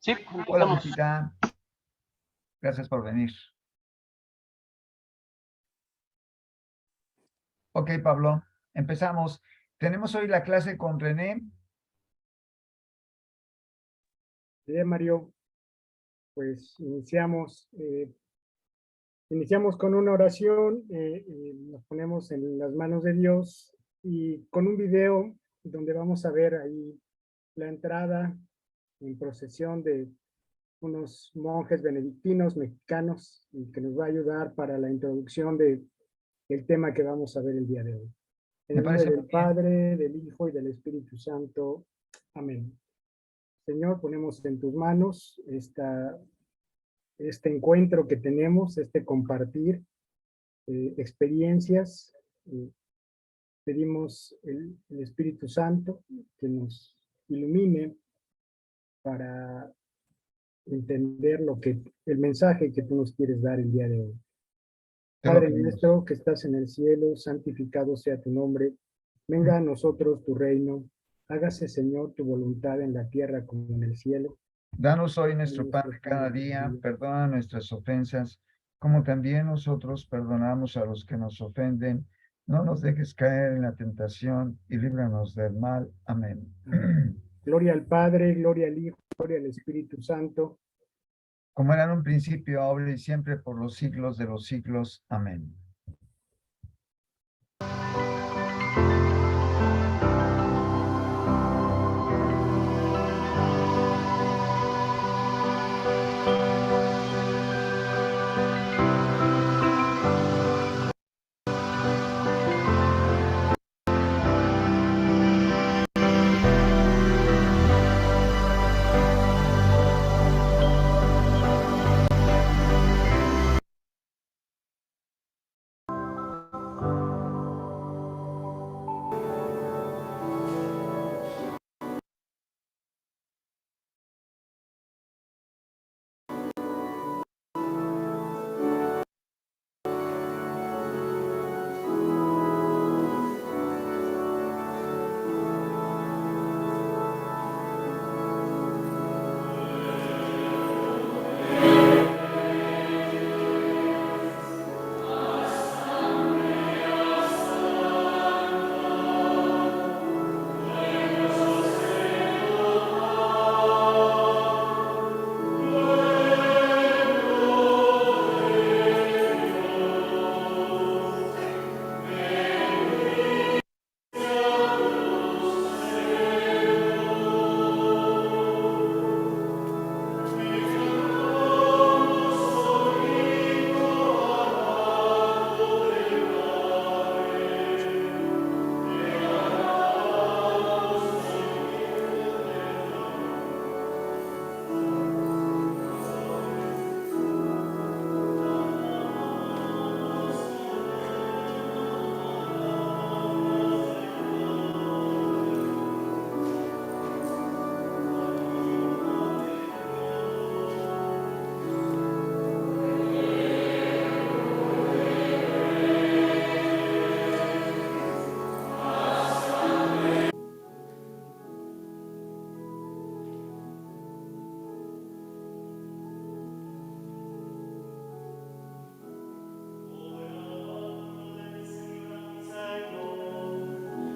Sí, Hola, empezamos. Lupita. Gracias por venir. Ok, Pablo, empezamos. Tenemos hoy la clase con René. Bien, Mario, pues iniciamos con una oración, nos ponemos en las manos de Dios y con un video donde vamos a ver ahí la entrada en procesión de unos monjes benedictinos mexicanos y que nos va a ayudar para la introducción del tema que vamos a ver el día de hoy. En Me el nombre parece muy del bien. Padre, del Hijo y del Espíritu Santo. Amén. Señor, ponemos en tus manos este encuentro que tenemos, este compartir experiencias. Pedimos el Espíritu Santo que nos ilumine para entender el mensaje que tú nos quieres dar el día de hoy. Te lo Padre pedimos. nuestro que estás en el cielo, santificado sea tu nombre. Venga a nosotros tu reino. Hágase, Señor, tu voluntad en la tierra como en el cielo. Danos hoy nuestro pan Nuestro de pan cada de cada día. día. Perdona nuestras ofensas, como también nosotros perdonamos a los que nos ofenden. No nos dejes caer en la tentación y líbranos del mal. Amén. Gloria al Padre, gloria al Hijo, gloria al Espíritu Santo. Como era en un principio, ahora y siempre, por los siglos de los siglos. Amén.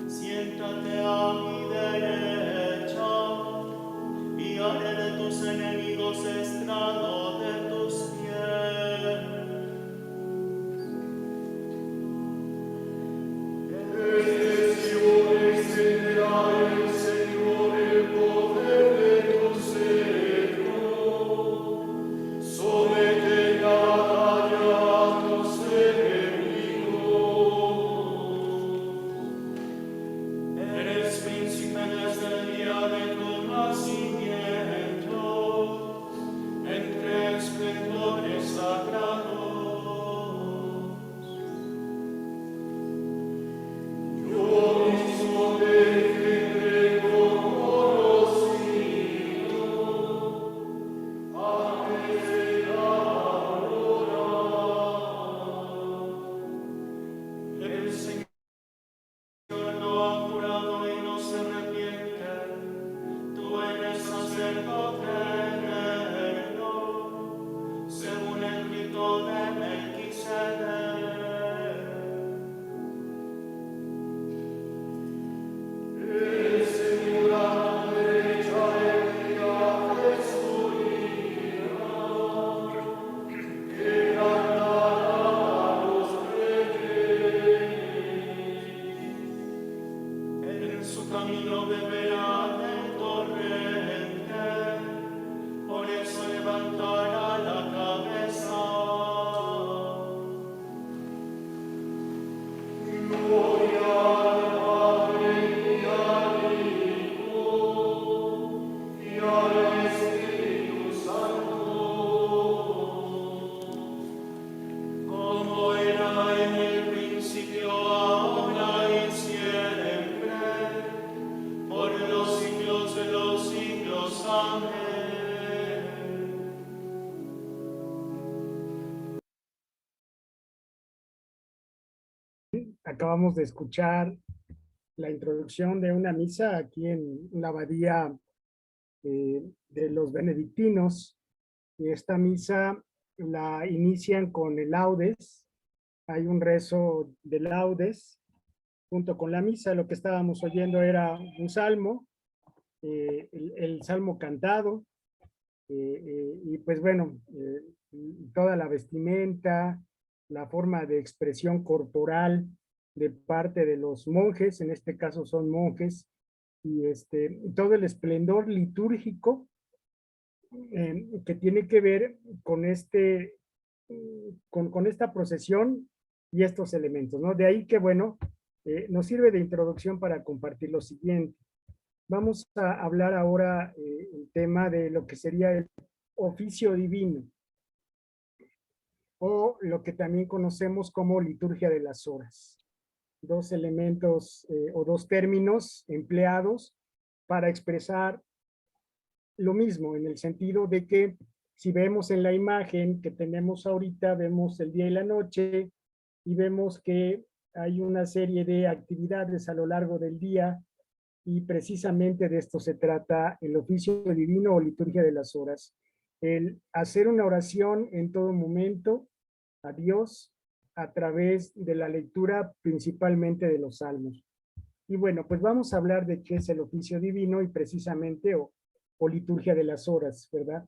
Siéntate a mi derecha y haré de tus enemigos estrado de tus pies. El Señor extenderá el Señor el poder de tu cetro. Somete la batalla a tus enemigos. Eres príncipe desde el día de tu nacimiento, entre acabamos de escuchar la introducción de una misa aquí en la abadía de los benedictinos. Y esta misa la inician con el laudes. Hay un rezo de laudes junto con la misa. Lo que estábamos oyendo era un salmo, el salmo cantado, y pues bueno, toda la vestimenta, la forma de expresión corporal de parte de los monjes, en este caso son monjes, y todo el esplendor litúrgico que tiene que ver con con esta procesión y estos elementos, ¿no? De ahí que, bueno, nos sirve de introducción para compartir lo siguiente. Vamos a hablar ahora el tema de lo que sería el oficio divino, o lo que también conocemos como liturgia de las horas. Dos elementos o dos términos empleados para expresar lo mismo, en el sentido de que si vemos en la imagen que tenemos ahorita, vemos el día y la noche y vemos que hay una serie de actividades a lo largo del día, y precisamente de esto se trata el oficio divino o liturgia de las horas. El hacer una oración en todo momento a Dios a través de la lectura principalmente de los salmos. Y bueno, pues vamos a hablar de qué es el oficio divino y precisamente o liturgia de las horas, ¿verdad?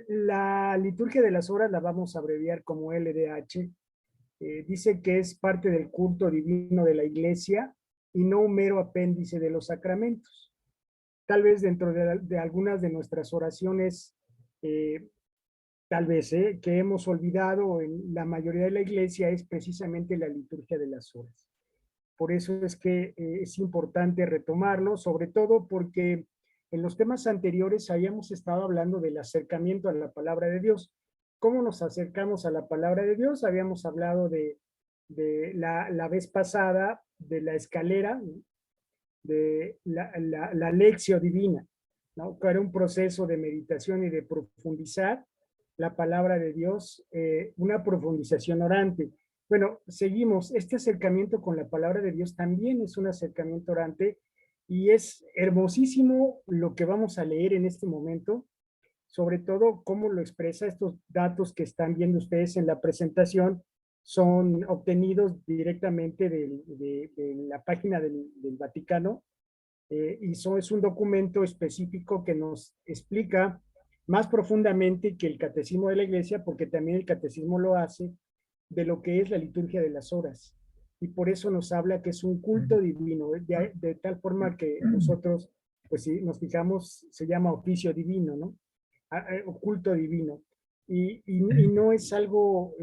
La liturgia de las horas la vamos a abreviar como LDH. Dice que es parte del culto divino de la iglesia y no un mero apéndice de los sacramentos. Tal vez dentro de algunas de nuestras oraciones, tal vez que hemos olvidado en la mayoría de la iglesia, es precisamente la liturgia de las horas. Por eso es que es importante retomarlo, sobre todo porque en los temas anteriores habíamos estado hablando del acercamiento a la palabra de Dios. ¿Cómo nos acercamos a la palabra de Dios? Habíamos hablado de la vez pasada de la escalera, de la lección divina, ¿no? Que era un proceso de meditación y de profundizar la palabra de Dios, una profundización orante. Bueno, seguimos. Este acercamiento con la palabra de Dios también es un acercamiento orante, y es hermosísimo lo que vamos a leer en este momento, sobre todo cómo lo expresa. Estos datos que están viendo ustedes en la presentación son obtenidos directamente de la página del Vaticano, y es un documento específico que nos explica más profundamente que el catecismo de la iglesia, porque también el catecismo lo hace, de lo que es la liturgia de las horas. Y por eso nos habla que es un culto divino, de tal forma que nosotros, pues si nos fijamos, se llama oficio divino, ¿no? Culto divino. Y no es algo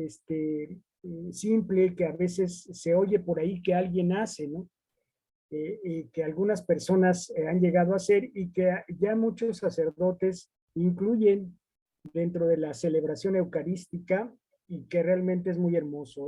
simple que a veces se oye por ahí que alguien hace, ¿no? Que algunas personas han llegado a hacer, y que ya muchos sacerdotes incluyen dentro de la celebración eucarística, y que realmente es muy hermoso.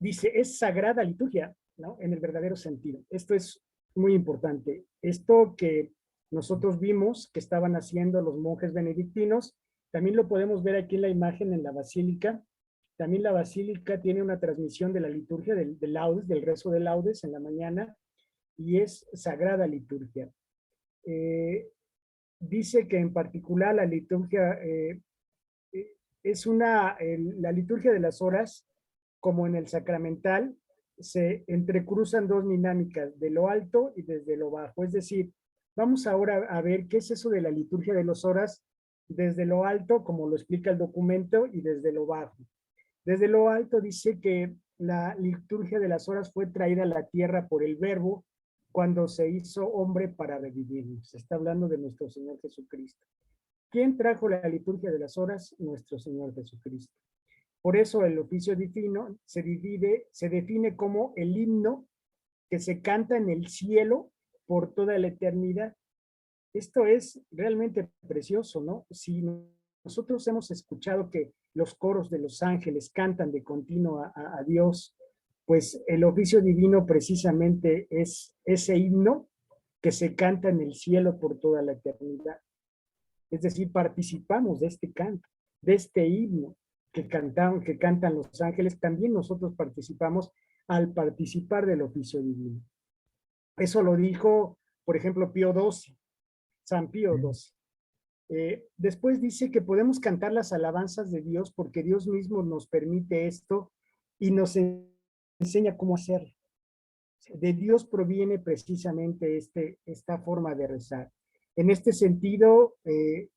Dice, es sagrada liturgia, ¿no? En el verdadero sentido. Esto es muy importante. Esto que nosotros vimos que estaban haciendo los monjes benedictinos, también lo podemos ver aquí en la imagen en la basílica. También la basílica tiene una transmisión de la liturgia del laudes, del rezo de laudes en la mañana, y es sagrada liturgia. Dice que en particular la liturgia es la liturgia de las horas, como en el sacramental, se entrecruzan dos dinámicas, de lo alto y desde lo bajo. Es decir, vamos ahora a ver qué es eso de la liturgia de las horas desde lo alto, como lo explica el documento, y desde lo bajo. Desde lo alto dice que la liturgia de las horas fue traída a la tierra por el Verbo cuando se hizo hombre para revivirnos. Se está hablando de nuestro Señor Jesucristo. ¿Quién trajo la liturgia de las horas? Nuestro Señor Jesucristo. Por eso el oficio divino se define como el himno que se canta en el cielo por toda la eternidad. Esto es realmente precioso, ¿no? Si nosotros hemos escuchado que los coros de los ángeles cantan de continuo a Dios, pues el oficio divino precisamente es ese himno que se canta en el cielo por toda la eternidad. Es decir, participamos de este canto, de este himno. que cantan los ángeles, también nosotros participamos al participar del oficio divino. Eso lo dijo, por ejemplo, Pío XII, San Pío XII. Después dice que podemos cantar las alabanzas de Dios porque Dios mismo nos permite esto y nos enseña cómo hacerlo. De Dios proviene precisamente esta forma de rezar. En este sentido,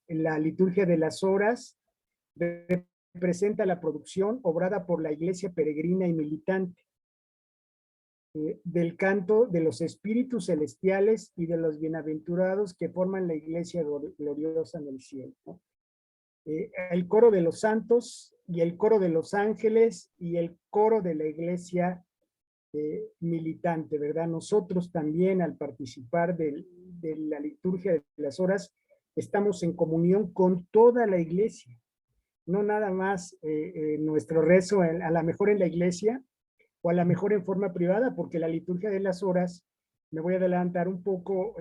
la liturgia de las horas representa la producción obrada por la iglesia peregrina y militante del canto de los espíritus celestiales y de los bienaventurados que forman la iglesia gloriosa en el cielo, ¿no? El coro de los santos y el coro de los ángeles y el coro de la iglesia militante, ¿verdad? Nosotros también al participar de la liturgia de las horas estamos en comunión con toda la iglesia, no nada más nuestro rezo a lo mejor en la iglesia o a lo mejor en forma privada, porque la liturgia de las horas, me voy a adelantar un poco,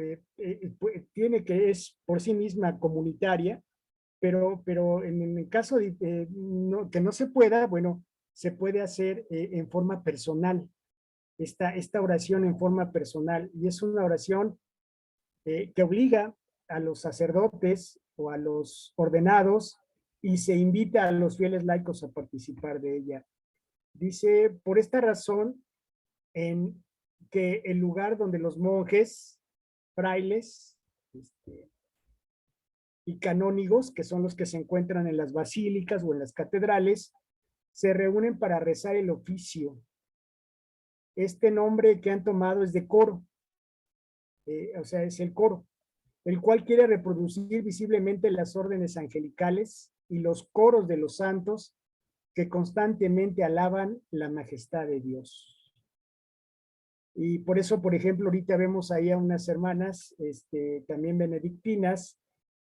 tiene que es por sí misma comunitaria, pero en el caso de que no se pueda, bueno, se puede hacer en forma personal, esta oración en forma personal, y es una oración que obliga a los sacerdotes o a los ordenados y se invita a los fieles laicos a participar de ella. Dice, por esta razón, en que el lugar donde los monjes, frailes y canónigos, que son los que se encuentran en las basílicas o en las catedrales, se reúnen para rezar el oficio. Este nombre que han tomado es de coro, o sea, es el coro, el cual quiere reproducir visiblemente las órdenes angelicales y los coros de los santos que constantemente alaban la majestad de Dios. Y por eso, por ejemplo, ahorita vemos ahí a unas hermanas, también benedictinas,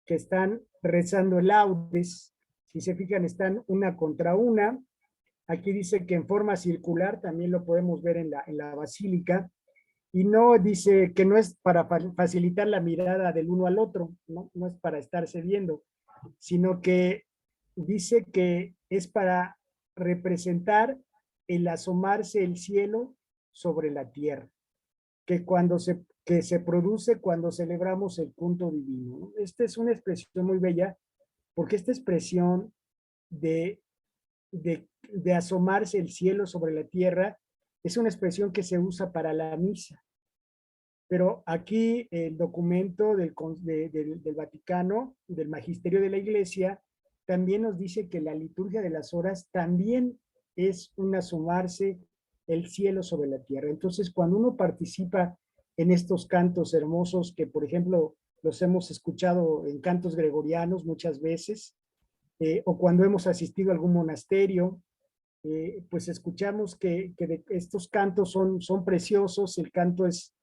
que están rezando laudes. Si se fijan, están una contra una. Aquí dice que en forma circular, también lo podemos ver en la basílica. Y no dice que no es para facilitar la mirada del uno al otro, ¿no? No es para estarse viendo, sino que dice que es para representar el asomarse el cielo sobre la tierra, que se produce cuando celebramos el culto divino, ¿no? Esta es una expresión muy bella, porque esta expresión de asomarse el cielo sobre la tierra es una expresión que se usa para la misa. Pero aquí el documento del Vaticano, del Magisterio de la Iglesia, también nos dice que la liturgia de las horas también es un asomarse el cielo sobre la tierra. Entonces, cuando uno participa en estos cantos hermosos, que por ejemplo los hemos escuchado en cantos gregorianos muchas veces, o cuando hemos asistido a algún monasterio, pues escuchamos que estos cantos son preciosos, el canto es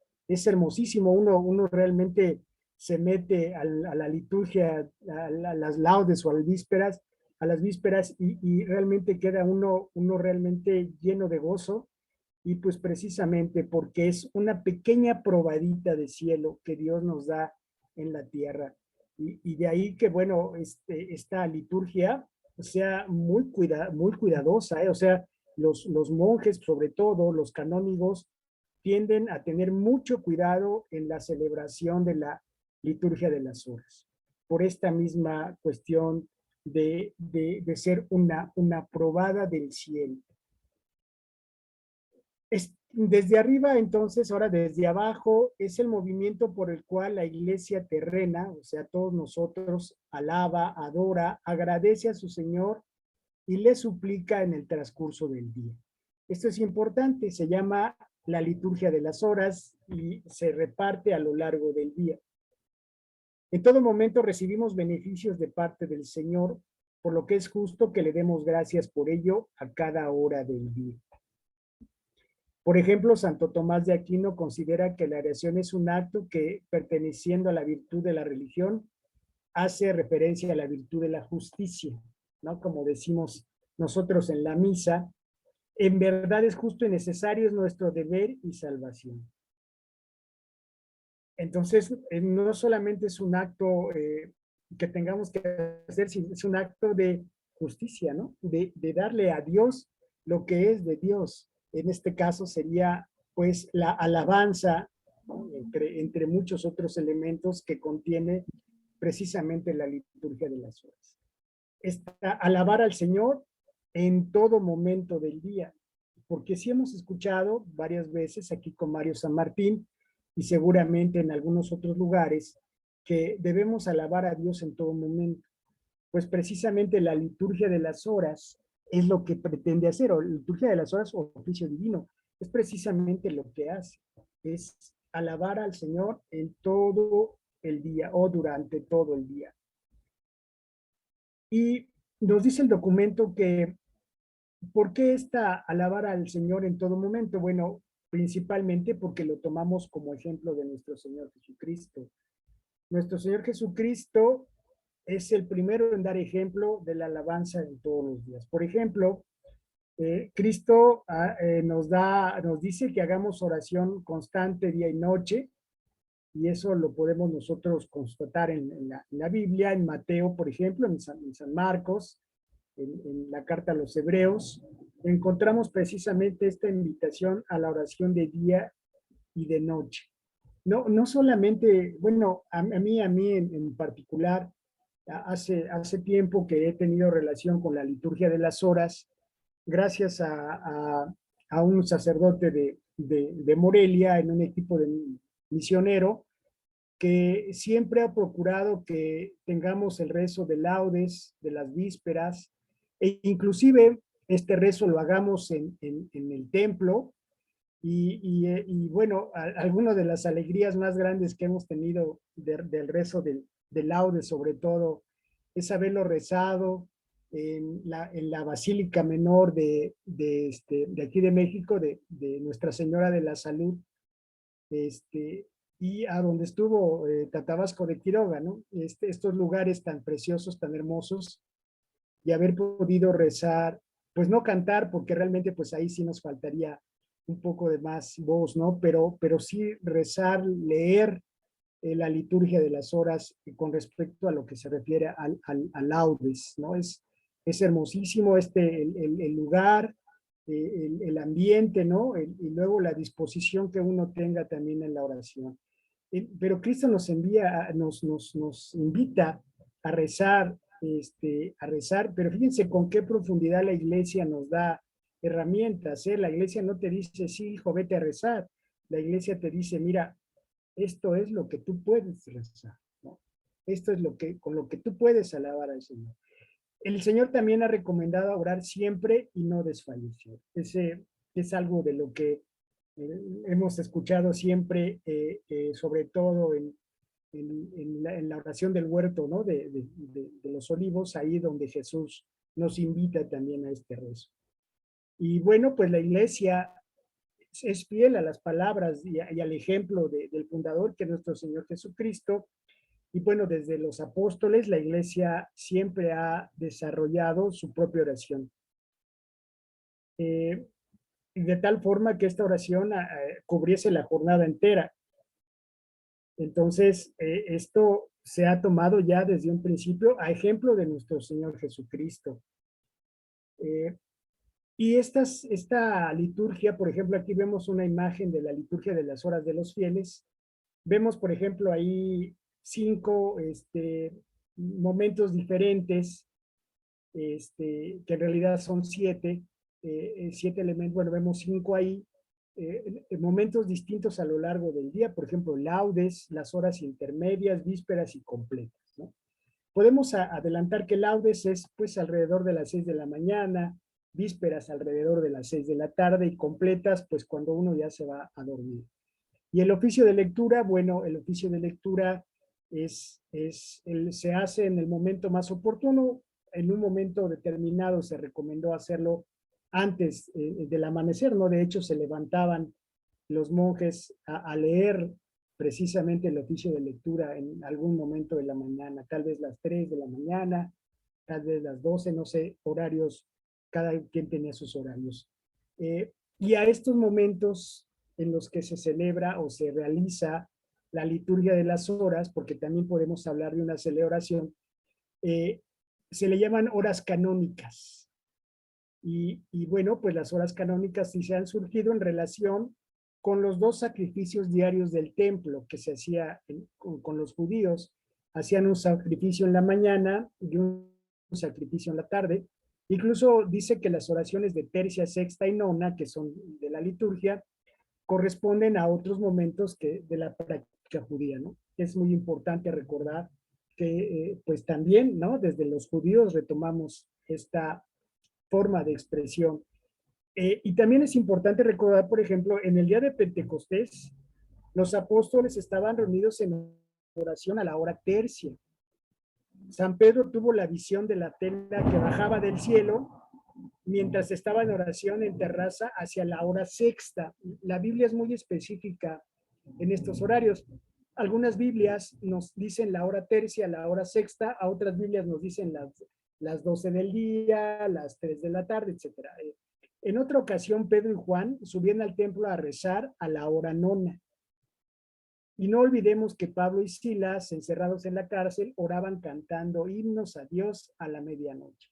hermosísimo, uno realmente se mete a la liturgia, a las laudes o a las vísperas y realmente queda uno realmente lleno de gozo, y pues precisamente porque es una pequeña probadita de cielo que Dios nos da en la tierra. Y de ahí que, bueno, esta liturgia sea muy cuidadosa, o sea, los monjes, sobre todo los canónigos, tienden a tener mucho cuidado en la celebración de la liturgia de las horas, por esta misma cuestión de ser una probada del cielo. Desde arriba, entonces, ahora desde abajo, es el movimiento por el cual la iglesia terrena, o sea, todos nosotros, alaba, adora, agradece a su Señor y le suplica en el transcurso del día. Esto es importante, se llama la liturgia de las horas y se reparte a lo largo del día. En todo momento recibimos beneficios de parte del Señor, por lo que es justo que le demos gracias por ello a cada hora del día. Por ejemplo, Santo Tomás de Aquino considera que la oración es un acto que, perteneciendo a la virtud de la religión, hace referencia a la virtud de la justicia, ¿no? Como decimos nosotros en la misa, en verdad es justo y necesario, es nuestro deber y salvación. Entonces, no solamente es un acto que tengamos que hacer, sino es un acto de justicia, ¿no? De darle a Dios lo que es de Dios. En este caso sería pues la alabanza, ¿no? Entre muchos otros elementos que contiene precisamente la liturgia de las horas. Alabar al Señor en todo momento del día, porque sí hemos escuchado varias veces aquí con Mario San Martín y seguramente en algunos otros lugares que debemos alabar a Dios en todo momento. Pues precisamente la liturgia de las horas es lo que pretende hacer, o la liturgia de las horas o oficio divino, es precisamente lo que hace, es alabar al Señor en todo el día o durante todo el día. Y nos dice el documento que, ¿por qué esta alabar al Señor en todo momento? Bueno, principalmente porque lo tomamos como ejemplo de nuestro Señor Jesucristo. Nuestro Señor Jesucristo es el primero en dar ejemplo de la alabanza en todos los días. Por ejemplo, Cristo nos dice que hagamos oración constante día y noche, y eso lo podemos nosotros constatar en la Biblia, en Mateo, por ejemplo, en San Marcos, en la carta a los Hebreos, encontramos precisamente esta invitación a la oración de día y de noche. No solamente, bueno, a mí en particular, hace tiempo que he tenido relación con la liturgia de las horas, gracias a un sacerdote de Morelia en un equipo de misionero, que siempre ha procurado que tengamos el rezo de laudes, de las vísperas, e inclusive este rezo lo hagamos en el templo, y bueno, alguna de las alegrías más grandes que hemos tenido del rezo de laudes, sobre todo, es haberlo rezado en la Basílica Menor de aquí de México, de Nuestra Señora de la Salud, y a donde estuvo Tatabasco de Quiroga, ¿no? Estos lugares tan preciosos, tan hermosos, y haber podido rezar, pues no cantar, porque realmente pues ahí sí nos faltaría un poco de más voz, ¿no? Pero sí rezar, leer la liturgia de las horas con respecto a lo que se refiere al laudes, ¿no? Es hermosísimo el lugar, el ambiente, ¿no? Y luego la disposición que uno tenga también en la oración. Pero Cristo nos envía, nos invita a rezar, pero fíjense con qué profundidad la iglesia nos da herramientas, ¿eh? La iglesia no te dice, sí, hijo, vete a rezar. La iglesia te dice, mira, esto es lo que tú puedes rezar, ¿no? Esto es con lo que tú puedes alabar al Señor. El Señor también ha recomendado orar siempre y no desfallecer. Ese es algo de lo que hemos escuchado siempre, sobre todo en la oración del huerto, ¿no? De los olivos, ahí donde Jesús nos invita también a este rezo. Y bueno, pues la iglesia es fiel a las palabras y al ejemplo del fundador, que es nuestro Señor Jesucristo. Y bueno, desde los apóstoles, la iglesia siempre ha desarrollado su propia oración. De tal forma que esta oración cubriese la jornada entera. Entonces, esto se ha tomado ya desde un principio a ejemplo de nuestro Señor Jesucristo. Y esta liturgia, por ejemplo, aquí vemos una imagen de la liturgia de las horas de los fieles. Vemos, por ejemplo, ahí 5 momentos diferentes, que en realidad son 7, 7 elementos. Bueno, vemos 5 ahí, momentos distintos a lo largo del día, por ejemplo, laudes, las horas intermedias, vísperas y completas, ¿no? Podemos adelantar que laudes es pues alrededor de las 6 de la mañana, vísperas alrededor de las 6 de la tarde y completas pues cuando uno ya se va a dormir. Y el oficio de lectura, bueno, el oficio de lectura se hace en el momento más oportuno. En un momento determinado se recomendó hacerlo antes del amanecer, ¿no? De hecho, se levantaban los monjes a leer precisamente el oficio de lectura en algún momento de la mañana, tal vez las 3 de la mañana, tal vez las 12, no sé, horarios, cada quien tenía sus horarios. Y a estos momentos en los que se celebra o se realiza la liturgia de las horas, porque también podemos hablar de una celebración, se le llaman horas canónicas. Y bueno, pues las horas canónicas sí se han surgido en relación con los dos sacrificios diarios del templo que se hacía con los judíos. Hacían un sacrificio en la mañana y un sacrificio en la tarde. Incluso dice que las oraciones de tercia, sexta y nona, que son de la liturgia, corresponden a otros momentos de la práctica judía, ¿no? Es muy importante recordar que pues también, ¿no? Desde los judíos retomamos esta forma de expresión. Y también es importante recordar, por ejemplo, en el día de Pentecostés, los apóstoles estaban reunidos en oración a la hora tercia. San Pedro tuvo la visión de la tela que bajaba del cielo mientras estaba en oración en terraza hacia la hora sexta. La Biblia es muy específica en estos horarios. Algunas Biblias nos dicen la hora tercia, la hora sexta, a otras Biblias nos dicen las 12 del día, las 3 de la tarde, etc. En otra ocasión, Pedro y Juan subían al templo a rezar a la hora nona. Y no olvidemos que Pablo y Silas, encerrados en la cárcel, oraban cantando himnos a Dios a la medianoche.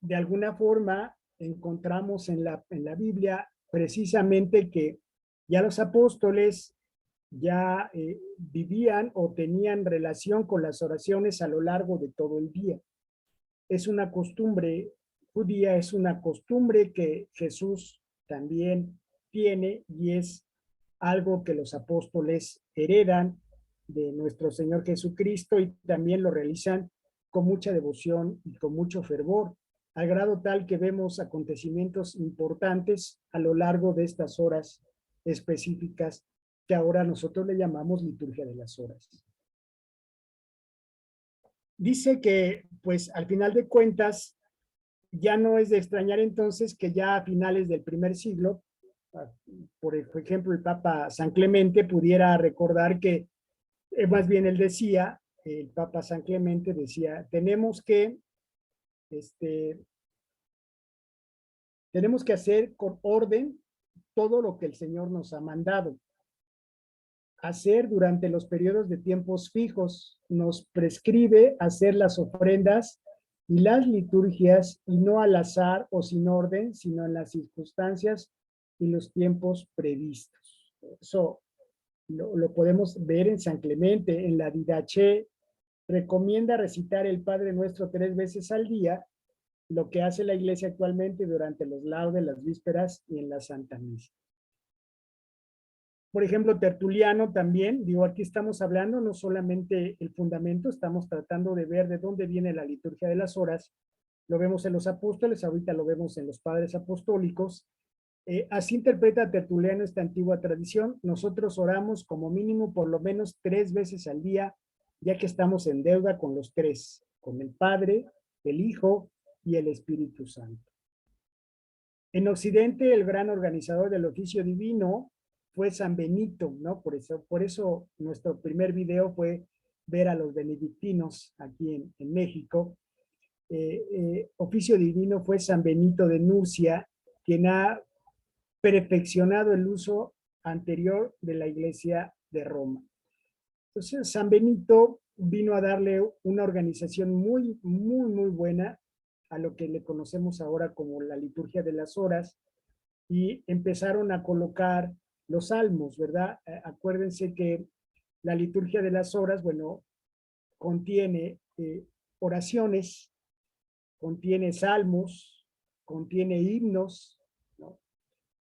De alguna forma, encontramos en la Biblia precisamente que ya los apóstoles ya vivían o tenían relación con las oraciones a lo largo de todo el día. Es una costumbre judía, es una costumbre que Jesús también tiene y es algo que los apóstoles heredan de nuestro Señor Jesucristo y también lo realizan con mucha devoción y con mucho fervor, al grado tal que vemos acontecimientos importantes a lo largo de estas horas específicas que ahora nosotros le llamamos liturgia de las horas. Dice que, pues, al final de cuentas, ya no es de extrañar entonces que ya a finales del primer siglo, por ejemplo, el Papa San Clemente pudiera recordar que, más bien él decía, el Papa San Clemente decía, tenemos que hacer con orden todo lo que el Señor nos ha mandado. Hacer durante los periodos de tiempos fijos. Nos prescribe hacer las ofrendas y las liturgias y no al azar o sin orden, sino en las circunstancias y los tiempos previstos. Eso lo podemos ver en San Clemente, en la Didache, recomienda recitar el Padre Nuestro 3 veces al día, lo que hace la Iglesia actualmente durante los laudes, las vísperas y en la Santa Misa. Por ejemplo, Tertuliano también, digo, aquí estamos hablando no solamente el fundamento, estamos tratando de ver de dónde viene la liturgia de las horas. Lo vemos en los apóstoles, ahorita lo vemos en los padres apostólicos. Así interpreta Tertuliano esta antigua tradición. Nosotros oramos como mínimo por lo menos 3 veces al día, ya que estamos en deuda con los 3, con el Padre, el Hijo y el Espíritu Santo. En Occidente, el gran organizador del oficio divino fue San Benito, ¿no? Por eso nuestro primer video fue ver a los benedictinos aquí en México. Oficio divino fue San Benito de Nurcia, quien ha perfeccionado el uso anterior de la Iglesia de Roma. Entonces, San Benito vino a darle una organización muy, muy, muy buena a lo que le conocemos ahora como la liturgia de las horas, y empezaron a colocar los salmos, ¿verdad? Acuérdense que la liturgia de las horas, bueno, contiene oraciones, contiene salmos, contiene himnos, ¿no?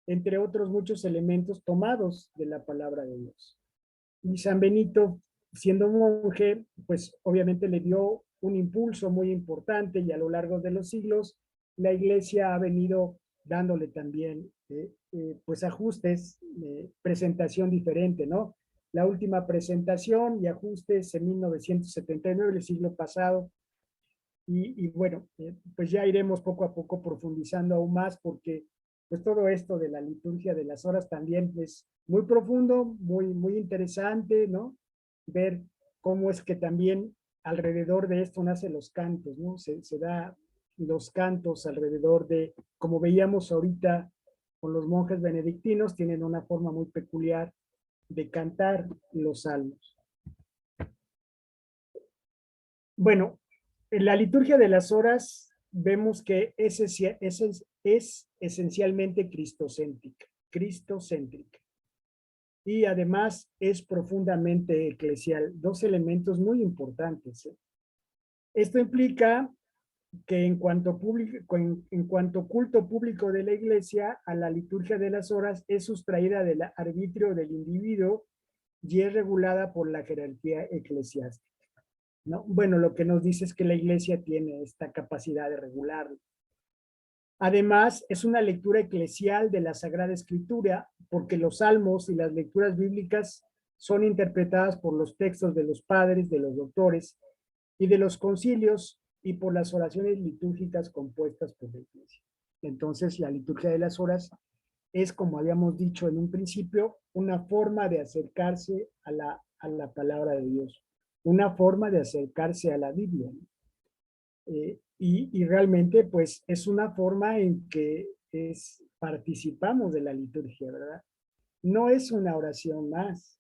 Entre otros muchos elementos tomados de la palabra de Dios. Y San Benito, siendo monje, pues obviamente le dio un impulso muy importante, y a lo largo de los siglos la Iglesia ha venido dándole también pues ajustes, presentación diferente, ¿no? La última presentación y ajustes en 1979, el siglo pasado, y bueno, pues ya iremos poco a poco profundizando aún más, porque pues todo esto de la liturgia de las horas también es muy profundo, muy, muy interesante, ¿no? Ver cómo es que también alrededor de esto nacen los cantos, ¿no? Se da los cantos alrededor de, como veíamos ahorita con los monjes benedictinos, tienen una forma muy peculiar de cantar los salmos. Bueno, En la liturgia de las horas vemos que es esencialmente cristocéntrica. Y además es profundamente eclesial. Dos elementos muy importantes. Esto implica que en cuanto culto público de la iglesia, a la liturgia de las horas es sustraída del arbitrio del individuo y es regulada por la jerarquía eclesiástica, ¿no? Bueno, lo que nos dice es que la iglesia tiene esta capacidad de regularlo. Además, es una lectura eclesial de la Sagrada Escritura, porque los salmos y las lecturas bíblicas son interpretadas por los textos de los padres, de los doctores y de los concilios y por las oraciones litúrgicas compuestas por la iglesia. Entonces, la liturgia de las horas es, como habíamos dicho en un principio, una forma de acercarse a la palabra de Dios, una forma de acercarse a la Biblia, ¿no? Y realmente, pues, es una forma en que participamos de la liturgia, ¿verdad? No es una oración más,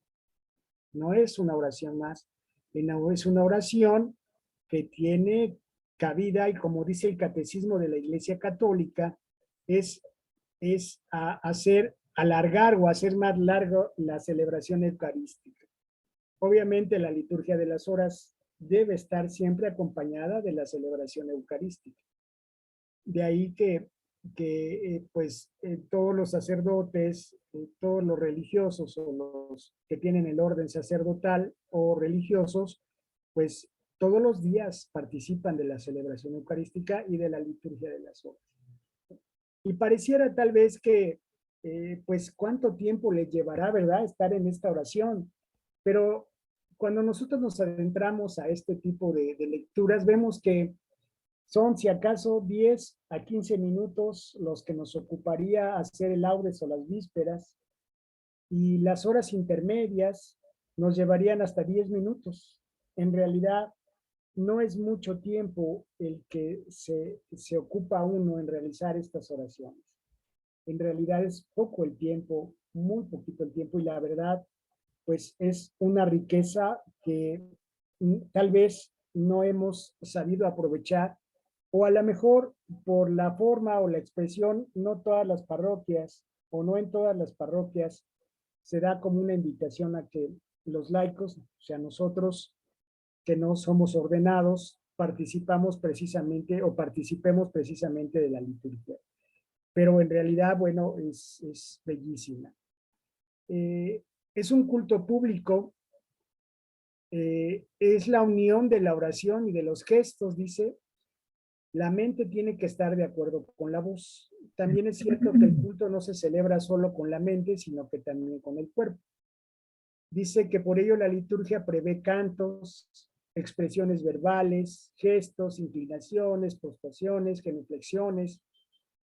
no es una oración más, es una oración que tiene cabida, y como dice el Catecismo de la Iglesia Católica, es alargar o hacer más largo la celebración eucarística. Obviamente la liturgia de las horas debe estar siempre acompañada de la celebración eucarística. De ahí que todos los sacerdotes, todos los religiosos o los que tienen el orden sacerdotal o religiosos, pues todos los días participan de la celebración eucarística y de la liturgia de las horas. Y pareciera tal vez que, pues, cuánto tiempo les llevará, ¿verdad?, estar en esta oración. Pero cuando nosotros nos adentramos a este tipo de lecturas, vemos que son, si acaso, 10 a 15 minutos los que nos ocuparía hacer el laudes o las vísperas, y las horas intermedias nos llevarían hasta 10 minutos. En realidad, no es mucho tiempo el que se ocupa uno en realizar estas oraciones. En realidad es poco el tiempo, muy poquito el tiempo, y la verdad, pues es una riqueza que tal vez no hemos sabido aprovechar, o a lo mejor por la forma o la expresión, no todas las parroquias o no en todas las parroquias se da como una invitación a que los laicos, o sea, nosotros que no somos ordenados, participemos precisamente de la liturgia. Pero en realidad, bueno, es bellísima. Es un culto público, es la unión de la oración y de los gestos, dice. La mente tiene que estar de acuerdo con la voz. También es cierto que el culto no se celebra solo con la mente, sino que también con el cuerpo. Dice que por ello la liturgia prevé cantos, expresiones verbales, gestos, inclinaciones, postraciones, genuflexiones,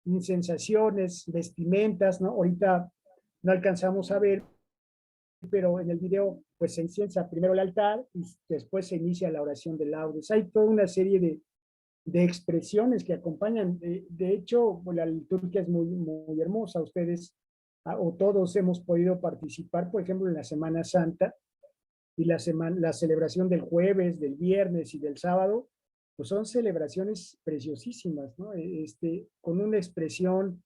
insensaciones, vestimentas, ¿no? Ahorita no alcanzamos a ver, pero en el video pues se inciensa primero el altar y después se inicia la oración de laudes. Hay toda una serie de expresiones que acompañan. De hecho, pues, la liturgia es muy, muy hermosa. Ustedes o todos hemos podido participar, por ejemplo, en la Semana Santa, y la celebración del jueves, del viernes y del sábado, pues son celebraciones preciosísimas, ¿no? Con una expresión,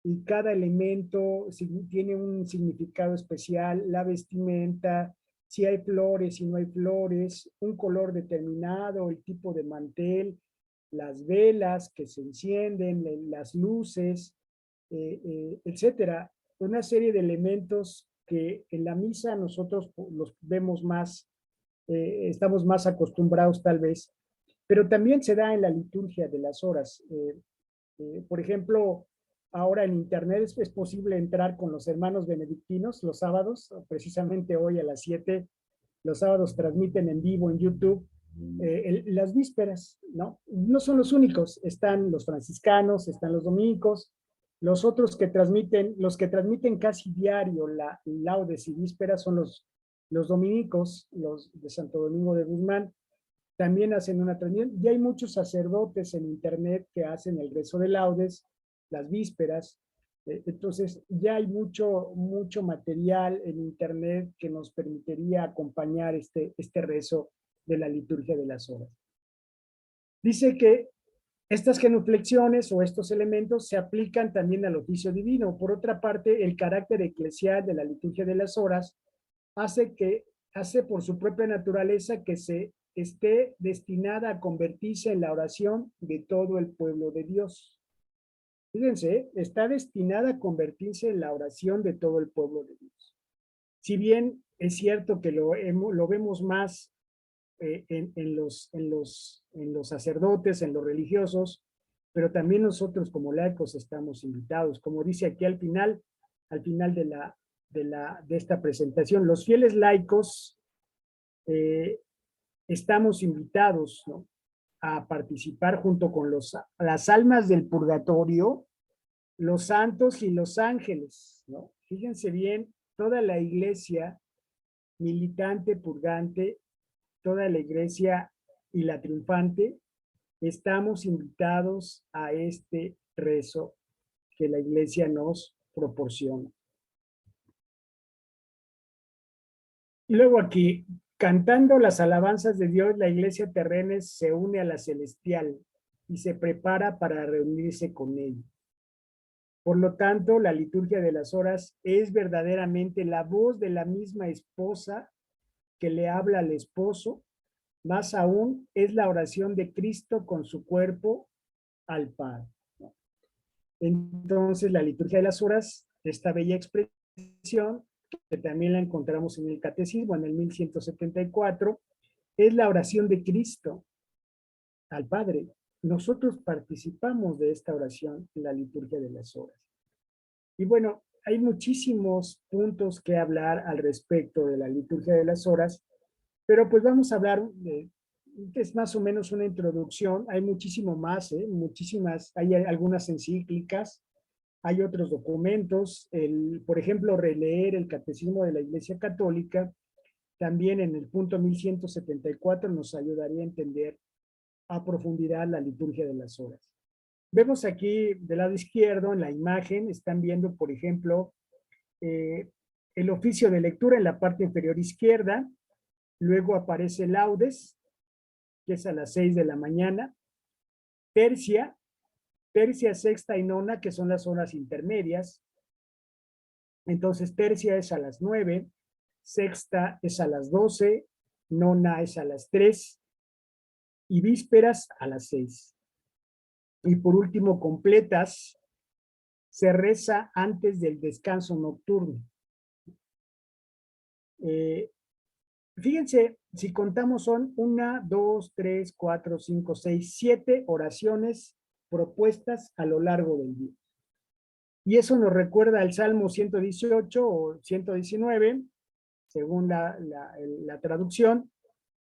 y cada elemento tiene un significado especial, la vestimenta, si hay flores, si no hay flores, un color determinado, el tipo de mantel, las velas que se encienden, las luces, etcétera. Una serie de elementos que en la misa nosotros los vemos más, estamos más acostumbrados tal vez, pero también se da en la liturgia de las horas. Por ejemplo, ahora en internet es posible entrar con los hermanos benedictinos los sábados, precisamente hoy a las 7, los sábados transmiten en vivo en YouTube las vísperas, ¿no? No son los únicos, están los franciscanos, están los dominicos, los que transmiten casi diario la laudes y vísperas son los dominicos, los de Santo Domingo de Guzmán, también hacen una transmisión, y hay muchos sacerdotes en internet que hacen el rezo de laudes, las vísperas. Entonces ya hay mucho material en internet que nos permitiría acompañar este rezo de la liturgia de las horas. Dice que estas genuflexiones o estos elementos se aplican también al oficio divino. Por otra parte, el carácter eclesial de la liturgia de las horas hace por su propia naturaleza que se esté destinada a convertirse en la oración de todo el pueblo de Dios. Fíjense, está destinada a convertirse en la oración de todo el pueblo de Dios. Si bien es cierto que lo vemos más en los sacerdotes, en los religiosos, pero también nosotros como laicos estamos invitados. Como dice aquí al final de esta presentación, los fieles laicos estamos invitados, ¿no?, a participar junto con las almas del purgatorio, los santos y los ángeles, ¿no? Fíjense bien, toda la iglesia militante, purgante, toda la iglesia y la triunfante, estamos invitados a este rezo que la iglesia nos proporciona. Y luego aquí, cantando las alabanzas de Dios, la iglesia terrena se une a la celestial y se prepara para reunirse con ella. Por lo tanto, la liturgia de las horas es verdaderamente la voz de la misma esposa que le habla al esposo. Más aún, es la oración de Cristo con su cuerpo al Padre. Entonces, la liturgia de las horas, esta bella expresión, que también la encontramos en el Catecismo, en el 1174, es la oración de Cristo al Padre. Nosotros participamos de esta oración en la liturgia de las horas. Y bueno, hay muchísimos puntos que hablar al respecto de la liturgia de las horas, pero pues vamos a hablar que es más o menos una introducción. Hay muchísimo más, muchísimas, hay algunas encíclicas, hay otros documentos, por ejemplo, releer el Catecismo de la Iglesia Católica, también en el punto 1174 nos ayudaría a entender a profundidad la liturgia de las horas. Vemos aquí del lado izquierdo en la imagen, están viendo, por ejemplo, el oficio de lectura en la parte inferior izquierda, luego aparece laudes, que es a las 6 de la mañana, tercia, sexta y nona, que son las horas intermedias. Entonces, tercia es a las 9, sexta es a las 12, nona es a las 3 y vísperas a las 6. Y por último, completas, se reza antes del descanso nocturno. Fíjense, si contamos son 1, 2, 3, 4, 5, 6, 7 oraciones propuestas a lo largo del día. Y eso nos recuerda al Salmo 118 o 119, según la traducción,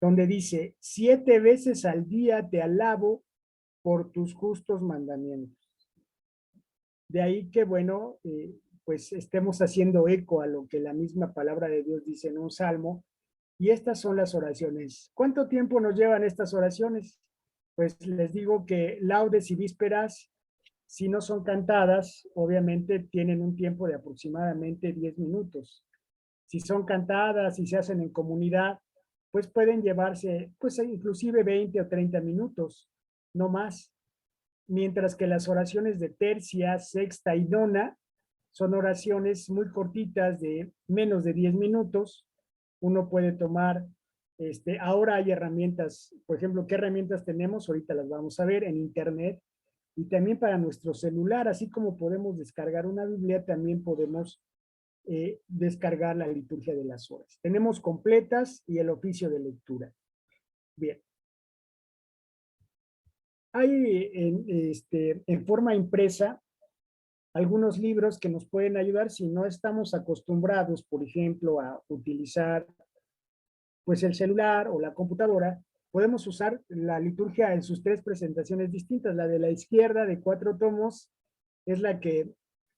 donde dice, 7 veces al día te alabo por tus justos mandamientos. De ahí que, bueno, pues estemos haciendo eco a lo que la misma palabra de Dios dice en un salmo, y estas son las oraciones. ¿Cuánto tiempo nos llevan estas oraciones? Pues les digo que laudes y vísperas, si no son cantadas, obviamente tienen un tiempo de aproximadamente 10 minutos. Si son cantadas y se hacen en comunidad, pues pueden llevarse, pues inclusive 20 o 30 minutos, no más. Mientras que las oraciones de tercia, sexta y nona son oraciones muy cortitas de menos de 10 minutos. Uno puede tomar, ahora hay herramientas, por ejemplo, ¿qué herramientas tenemos? Ahorita las vamos a ver en internet y también para nuestro celular, así como podemos descargar una Biblia, también podemos descargar la liturgia de las horas. Tenemos completas y el oficio de lectura. Bien. Hay en forma impresa algunos libros que nos pueden ayudar si no estamos acostumbrados, por ejemplo, a utilizar pues el celular o la computadora. Podemos usar la liturgia en sus 3 presentaciones distintas. La de la izquierda, de 4 tomos, es la que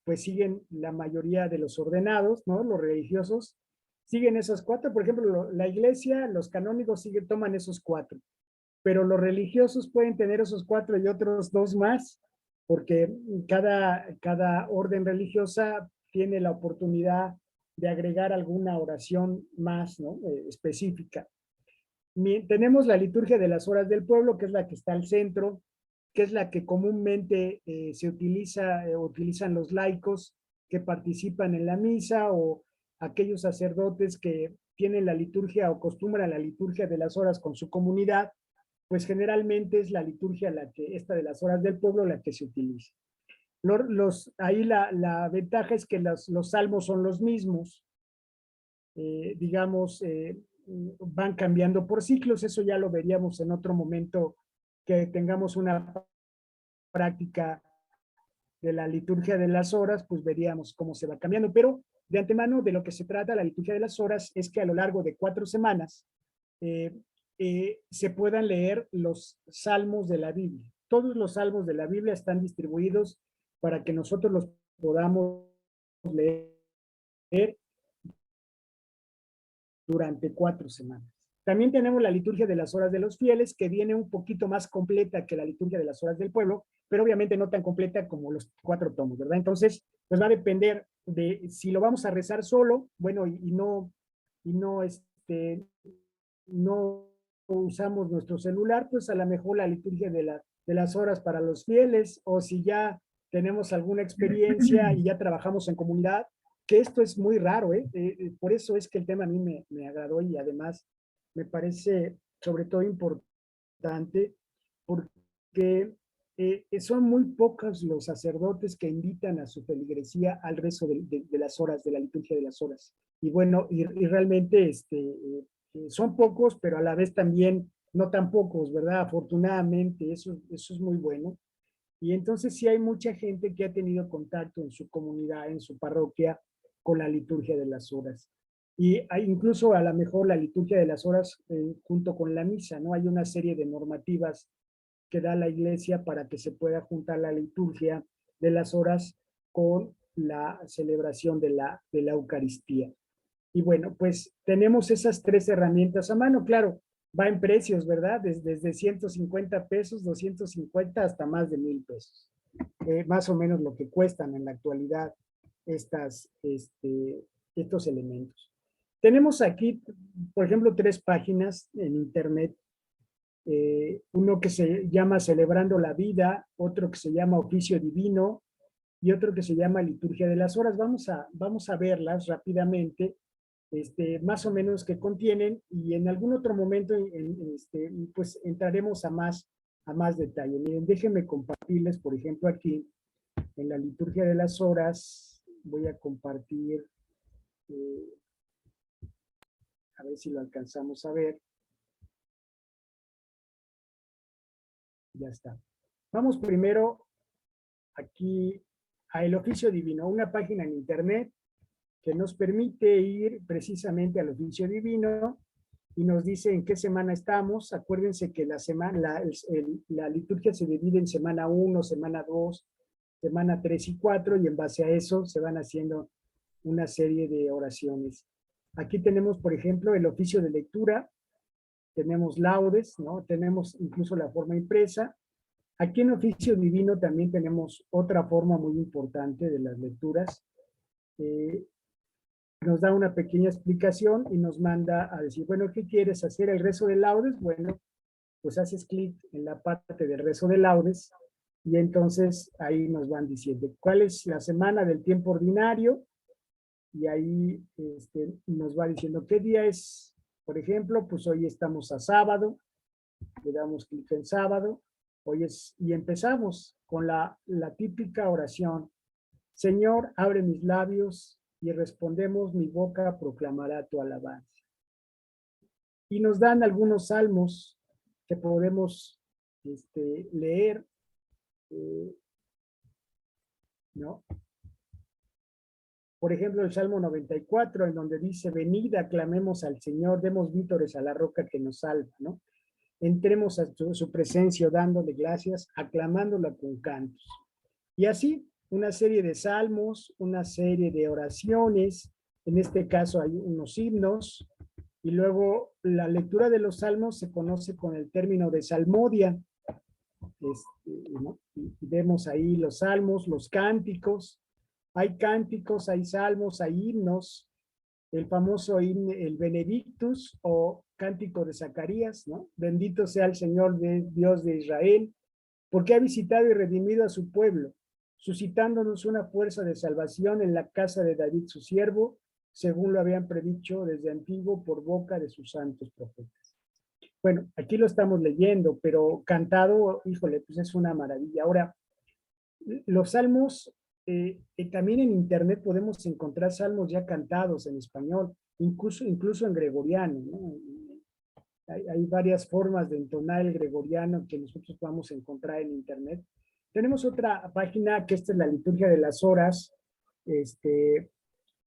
pues siguen la mayoría de los ordenados, ¿no? Los religiosos siguen esos 4. Por ejemplo, la iglesia, los canónigos toman esos 4. Pero los religiosos pueden tener esos 4 y otros 2 más, porque cada orden religiosa tiene la oportunidad de agregar alguna oración más, ¿no? Específica. Tenemos la liturgia de las horas del pueblo, que es la que está al centro, que es la que comúnmente se utiliza, utilizan los laicos que participan en la misa o aquellos sacerdotes que tienen la liturgia o acostumbran la liturgia de las horas con su comunidad, pues generalmente es la liturgia esta de las horas del pueblo la que se utiliza. Ahí la ventaja es que los salmos son los mismos, digamos, van cambiando por ciclos, eso ya lo veríamos en otro momento que tengamos una práctica de la liturgia de las horas, pues veríamos cómo se va cambiando, pero de antemano de lo que se trata la liturgia de las horas es que a lo largo de 4 semanas se puedan leer los salmos de la Biblia. Todos los salmos de la Biblia están distribuidos para que nosotros los podamos leer durante 4 semanas. También tenemos la liturgia de las horas de los fieles, que viene un poquito más completa que la liturgia de las horas del pueblo, pero obviamente no tan completa como los 4 tomos, ¿verdad? Entonces, pues va a depender de si lo vamos a rezar solo, bueno, no usamos nuestro celular, pues a lo mejor la liturgia de las horas para los fieles, o si ya tenemos alguna experiencia y ya trabajamos en comunidad, que esto es muy raro, por eso es que el tema a mí me agradó y además me parece sobre todo importante porque son muy pocos los sacerdotes que invitan a su feligresía al rezo de las horas, de la liturgia de las horas. Y bueno, y realmente son pocos, pero a la vez también no tan pocos, ¿verdad? Afortunadamente, eso es muy bueno. Y entonces sí hay mucha gente que ha tenido contacto en su comunidad, en su parroquia, con la liturgia de las horas. Y hay incluso a lo mejor la liturgia de las horas junto con la misa, ¿no? Hay una serie de normativas que da la iglesia para que se pueda juntar la liturgia de las horas con la celebración de la Eucaristía. Y bueno, pues tenemos esas 3 herramientas a mano, claro, va en precios, ¿verdad? Desde 150 pesos, 250 hasta más de 1,000 pesos. Más o menos lo que cuestan en la actualidad estos elementos. Tenemos aquí, por ejemplo, 3 páginas en internet. Uno que se llama Celebrando la Vida, otro que se llama Oficio Divino y otro que se llama Liturgia de las Horas. Vamos a verlas rápidamente, más o menos que contienen, y en algún otro momento pues entraremos a más detalle. Miren, déjenme compartirles, por ejemplo, aquí en la Liturgia de las Horas, voy a compartir, a ver si lo alcanzamos a ver. Ya está. Vamos primero aquí a El Oficio Divino, una página en internet que nos permite ir precisamente al Oficio Divino y nos dice en qué semana estamos. Acuérdense que la liturgia se divide en semana 1, semana 2, semana 3 y 4, y en base a eso se van haciendo una serie de oraciones. Aquí tenemos, por ejemplo, el oficio de lectura, tenemos laudes, ¿no? Tenemos incluso la forma impresa. Aquí en Oficio Divino también tenemos otra forma muy importante de las lecturas. Nos da una pequeña explicación y nos manda a decir, bueno, ¿qué quieres hacer? ¿El rezo de laudes? Bueno, pues haces clic en la parte del rezo de laudes y entonces ahí nos van diciendo cuál es la semana del tiempo ordinario y ahí nos va diciendo qué día es. Por ejemplo, pues hoy estamos a sábado, le damos clic en sábado, y empezamos con la típica oración. Señor, abre mis labios y respondemos, mi boca proclamará tu alabanza. Y nos dan algunos salmos que podemos leer, ¿no? Por ejemplo, el Salmo 94, en donde dice, venid, aclamemos al Señor, demos vítores a la roca que nos salva, ¿no? Entremos a su presencia dándole gracias, aclamándola con cantos. Y así, una serie de salmos, una serie de oraciones, en este caso hay unos himnos, y luego la lectura de los salmos se conoce con el término de salmodia. ¿No? Y vemos ahí los salmos, los cánticos, hay salmos, hay himnos, el famoso himno, el Benedictus o Cántico de Zacarías, ¿no? Bendito sea el Señor Dios de Israel, porque ha visitado y redimido a su pueblo, suscitándonos una fuerza de salvación en la casa de David su siervo, según lo habían predicho desde antiguo por boca de sus santos profetas. Bueno, aquí lo estamos leyendo, pero cantado, híjole, pues es una maravilla. Ahora, los salmos, también en internet podemos encontrar salmos ya cantados en español, incluso en gregoriano, ¿no? Hay varias formas de entonar el gregoriano que nosotros vamos a encontrar en internet. Tenemos otra página que esta es la liturgia de las horas.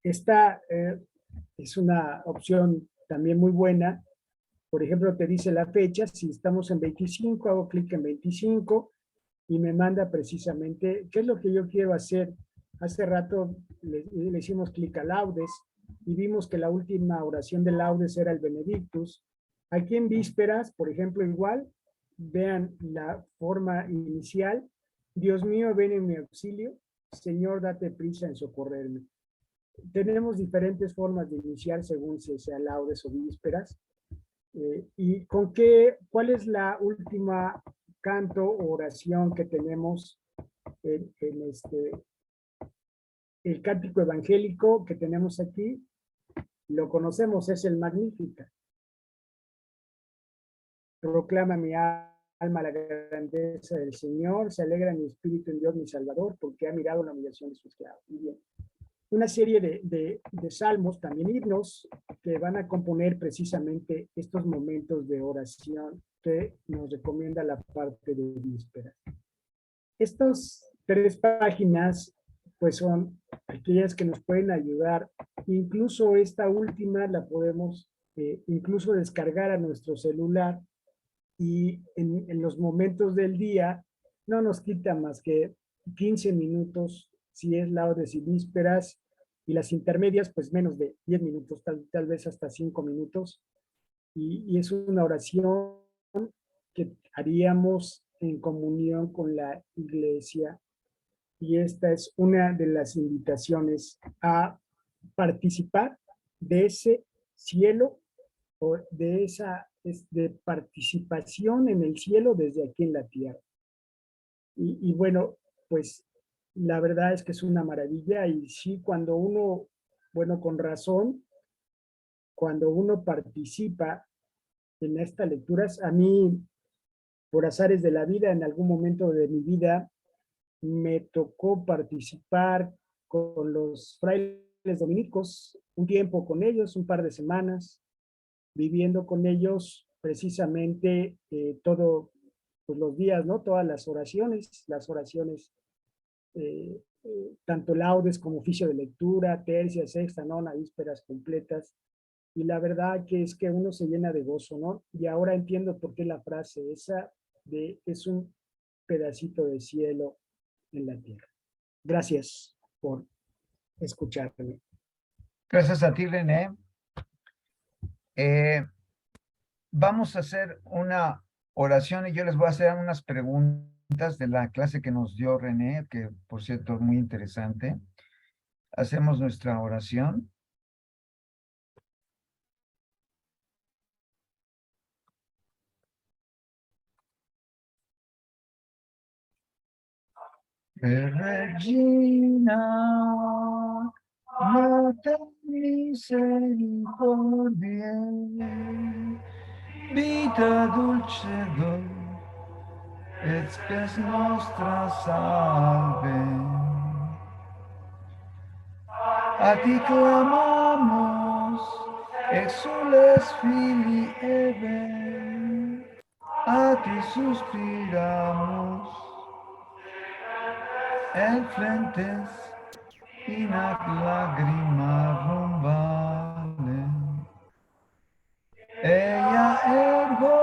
Esta es una opción también muy buena. Por ejemplo, te dice la fecha. Si estamos en 25, hago clic en 25 y me manda precisamente qué es lo que yo quiero hacer. Hace rato le hicimos clic a Laudes y vimos que la última oración de Laudes era el Benedictus. Aquí en vísperas, por ejemplo, igual, vean la forma inicial. Dios mío, ven en mi auxilio. Señor, date prisa en socorrerme. Tenemos diferentes formas de iniciar según si sea Laudes o vísperas. ¿Y cuál es la última canto o oración que tenemos en el cántico evangélico que tenemos aquí? Lo conocemos, es el Magnífica. Proclama mi alma la grandeza del Señor, se alegra mi espíritu en Dios mi Salvador, porque ha mirado la humillación de su esclavo. Muy bien. Una serie de salmos, también himnos, que van a componer precisamente estos momentos de oración que nos recomienda la parte de víspera. Estas 3 páginas, pues son aquellas que nos pueden ayudar. Incluso esta última la podemos incluso descargar a nuestro celular y en los momentos del día no nos quita más que 15 minutos si es laudes y vísperas, y las intermedias pues menos de 10 minutos, tal vez hasta 5 minutos, y es una oración que haríamos en comunión con la iglesia, y esta es una de las invitaciones a participar de ese cielo o de esa de participación en el cielo desde aquí en la tierra. Y bueno, pues la verdad es que es una maravilla, y sí, cuando uno, bueno, con razón, cuando uno participa en estas lecturas, a mí, por azares de la vida, en algún momento de mi vida, me tocó participar con los frailes dominicos, un tiempo con ellos, un par de semanas, viviendo con ellos precisamente todos pues, los días, ¿no? Todas las oraciones, tanto laudes como oficio de lectura, tercia, sexta, nona, vísperas completas. Y la verdad que es que uno se llena de gozo, ¿no? Y ahora entiendo por qué la frase esa de es un pedacito de cielo en la tierra. Gracias por escucharme. Gracias a ti, René. Vamos a hacer una oración y yo les voy a hacer unas preguntas de la clase que nos dio René, que por cierto es muy interesante. Hacemos nuestra oración. Regina, Mater misericordiae, vita dulcedo, et spes nostra salve. A ti clamamos, exules filii Eve, a ti suspiramos, en flentes in ac lacrimarum vale. Ea ergo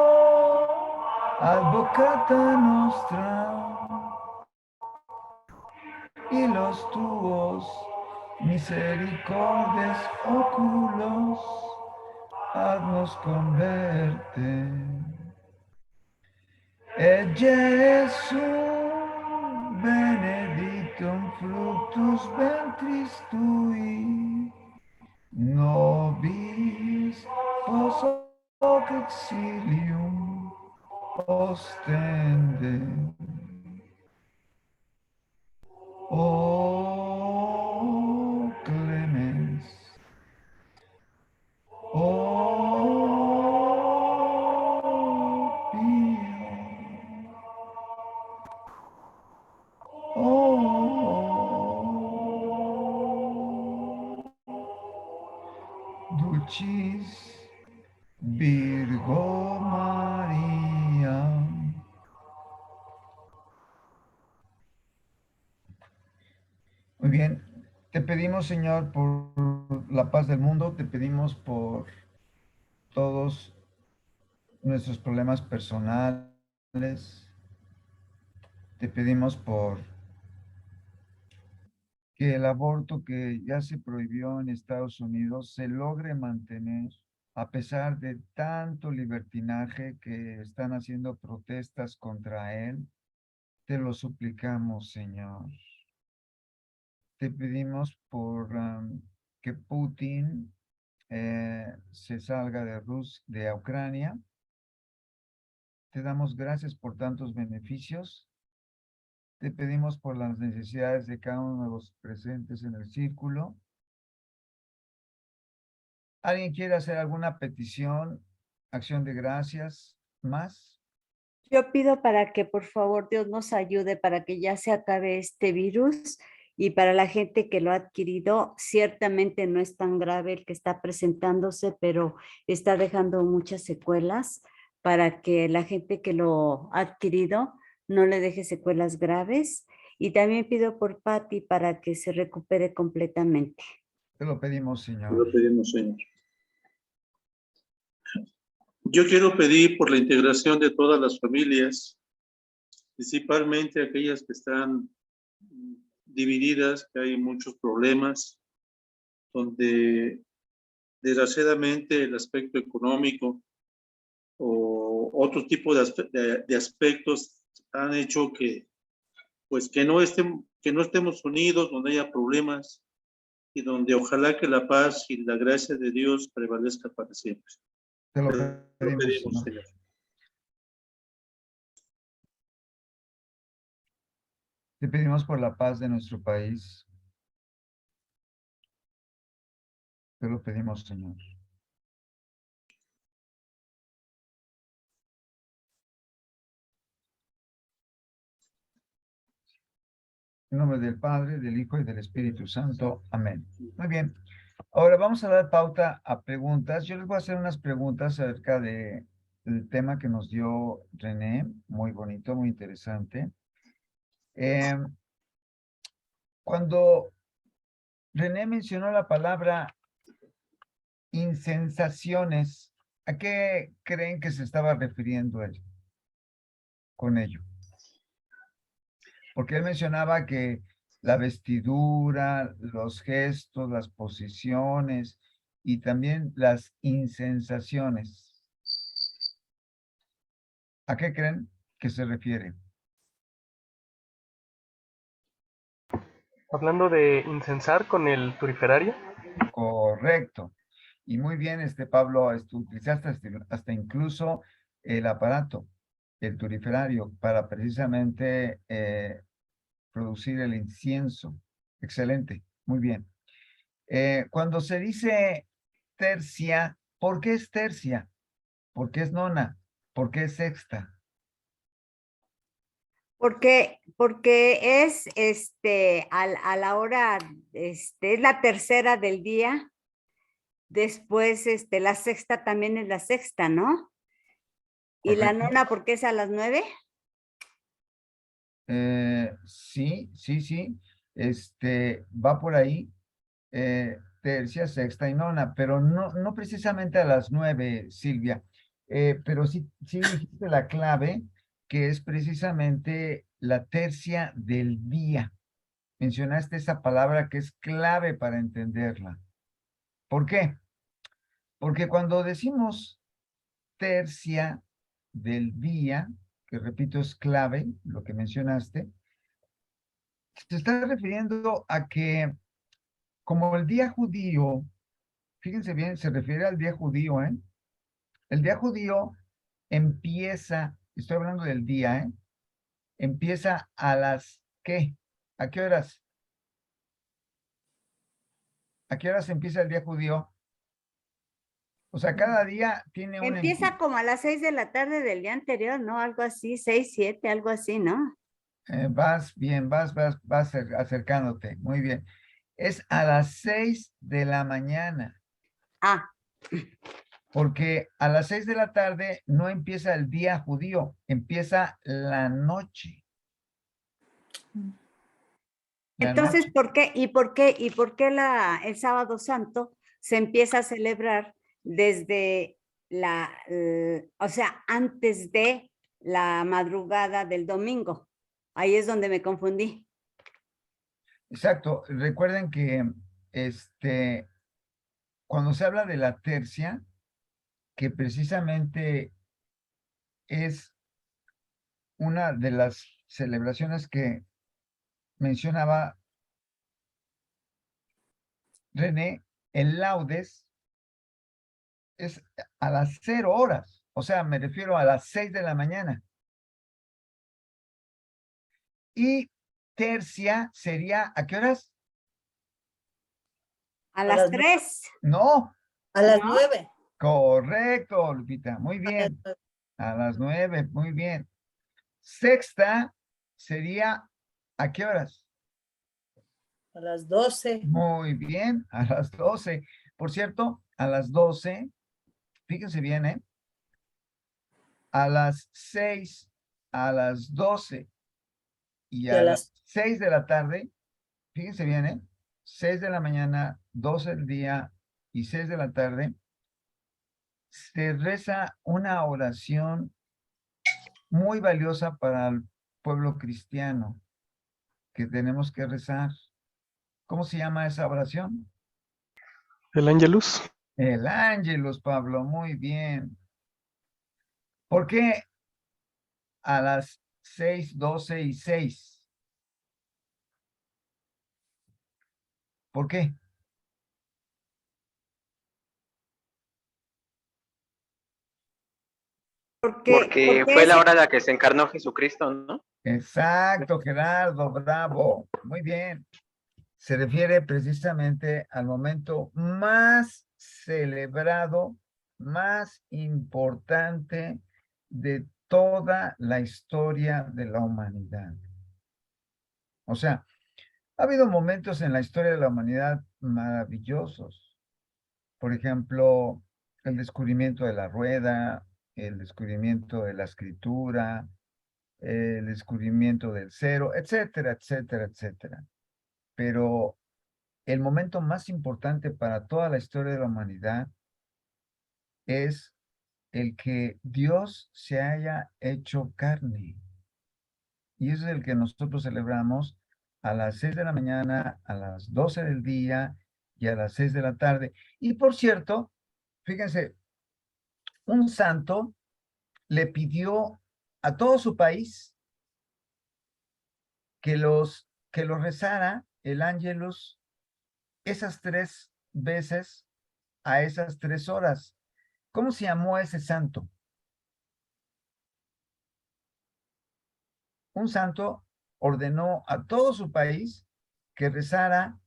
advocata nostra, y los tuos misericordes oculos haznos converte. Et Jesum benedictum fructus ventris tui, nobis post hoc exilium ostende. O clemens, o pio, o dulcis Virgo María. Muy bien, te pedimos, Señor, por la paz del mundo, te pedimos por todos nuestros problemas personales, te pedimos por que el aborto que ya se prohibió en Estados Unidos se logre mantener a pesar de tanto libertinaje que están haciendo protestas contra él. Te lo suplicamos, Señor. Te pedimos por que Putin se salga de Ucrania. Te damos gracias por tantos beneficios. Te pedimos por las necesidades de cada uno de los presentes en el círculo. ¿Alguien quiere hacer alguna petición, acción de gracias más? Yo pido para que por favor Dios nos ayude para que ya se acabe este virus y para la gente que lo ha adquirido, ciertamente no es tan grave el que está presentándose, pero está dejando muchas secuelas para que la gente que lo ha adquirido no le deje secuelas graves. Y también pido por Patti para que se recupere completamente. Te lo pedimos, Te Señor. lo pedimos, Señor. Yo quiero pedir por la integración de todas las familias, principalmente aquellas que están divididas, que hay muchos problemas, donde desgraciadamente el aspecto económico o otro tipo de aspectos han hecho que, pues, que no estemos unidos, donde haya problemas y donde ojalá que la paz y la gracia de Dios prevalezca para siempre. Te lo Lo pedimos, pedimos, Señor. Señor. Te pedimos por la paz de nuestro país. Te lo pedimos, Señor. En nombre del Padre, del Hijo y del Espíritu Santo. Amén. Muy bien. Ahora vamos a dar pauta a preguntas. Yo les voy a hacer unas preguntas acerca del tema que nos dio René. Muy bonito, muy interesante. Cuando René mencionó la palabra insensaciones, ¿a qué creen que se estaba refiriendo él con ello? Porque él mencionaba que la vestidura, los gestos, las posiciones y también las insensaciones. ¿A qué creen que se refiere? Hablando de incensar con el turiferario. Correcto. Y muy bien, Pablo, utilizaste hasta incluso el aparato, el turiferario, para precisamente producir el incienso. Excelente, muy bien. Cuando se dice tercia, ¿por qué es tercia? ¿Por qué es nona? ¿Por qué es sexta? Porque es a la hora, es la tercera del día. Después, la sexta también es la sexta, ¿no? Y la Correcto. nona, ¿por qué es a las 9? Sí. Va por ahí. Tercia, sexta y nona, pero no precisamente a las 9, Silvia. Pero sí dijiste la clave, que es precisamente la tercia del día. Mencionaste esa palabra que es clave para entenderla. ¿Por qué? Porque cuando decimos tercia del día, que repito es clave, lo que mencionaste, se está refiriendo a que como el día judío fíjense bien, se refiere al día judío, ¿eh? El día judío empieza, estoy hablando del día, ¿eh? Empieza a las, ¿qué? ¿A qué horas? ¿A qué horas empieza el día judío? O sea, cada día tiene un... Empieza como a las 6 de la tarde del día anterior, ¿no? Algo así, 6, 7, algo así, ¿no? Vas bien, vas acercándote. Muy bien. Es a las 6 de la mañana, Ah, porque a las 6 de la tarde no empieza el día judío, empieza la noche. La entonces, noche. ¿por qué el Sábado Santo se empieza a celebrar desde o sea, antes de la madrugada del domingo? Ahí es donde me confundí. Exacto. Recuerden que cuando se habla de la tercia, que precisamente es una de las celebraciones que mencionaba René, el laudes es a las 0 horas, o sea, me refiero a las 6 de la mañana. Y tercia sería, ¿a qué horas? A A las las 3. No, A las ¿No? 9. correcto, Lupita, muy bien. A las 9, muy bien. Sexta sería, ¿a qué horas? A las 12. Muy bien, a las 12. Por cierto, a las 12, fíjense bien, ¿eh? A las 6, a las 12 y Y a a las las 6 de la tarde, fíjense bien, ¿eh? 6 de la mañana, 12 del día y 6 de la tarde, se reza una oración muy valiosa para el pueblo cristiano que tenemos que rezar. ¿Cómo se llama esa oración? El Ángelus. El Ángelus, Pablo, muy bien. ¿Por qué a las 6, 12 y 6? ¿Por qué? Porque Fue la hora en la que se encarnó Jesucristo, ¿no? Exacto, Gerardo, bravo. Muy bien. Se refiere precisamente al momento más celebrado, más importante de toda la historia de la humanidad. O sea, ha habido momentos en la historia de la humanidad maravillosos. Por ejemplo, el descubrimiento de la rueda, el descubrimiento de la escritura, el descubrimiento del cero, etcétera, etcétera, etcétera. Pero el momento más importante para toda la historia de la humanidad es el que Dios se haya hecho carne. Y ese es el que nosotros celebramos a las 6 de la mañana, a las 12 del día y a las 6 de la tarde. Y por cierto, fíjense, un santo le pidió a todo su país que los rezara el Ángelus esas 3 veces a esas 3 horas. ¿Cómo se llamó ese santo? Un santo ordenó a todo su país que rezara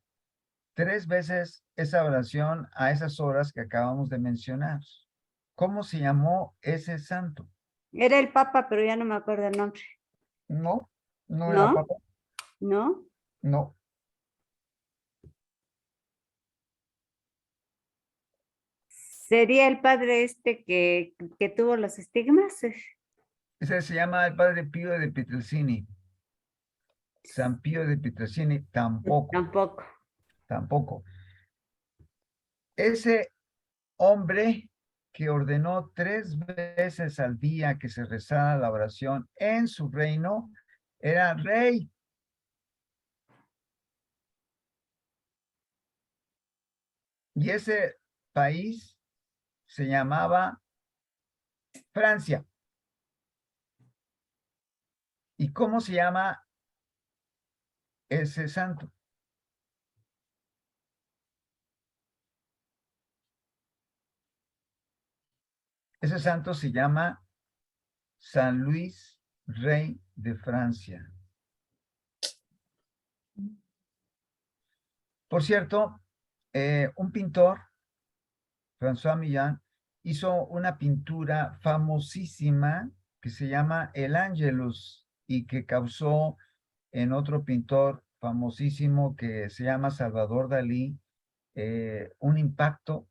3 veces esa oración a esas horas que acabamos de mencionar. ¿Cómo se llamó ese santo? era el Papa, pero ya no me acuerdo el nombre. No, no era ¿No? papa, ¿No? no. ¿Sería el padre este que tuvo los estigmas? Ese se llama el padre Pío de Pietrelcini. San Pío de Pietrelcini tampoco, Tampoco. tampoco. Ese hombre que ordenó 3 veces al día que se rezara la oración en su reino, era rey. Y ese país se llamaba Francia. ¿Y cómo se llama ese santo? Ese santo se llama San Luis, rey de Francia. Por cierto, un pintor, François Millán, hizo una pintura famosísima que se llama El Ángelus y que causó en otro pintor famosísimo que se llama Salvador Dalí un impacto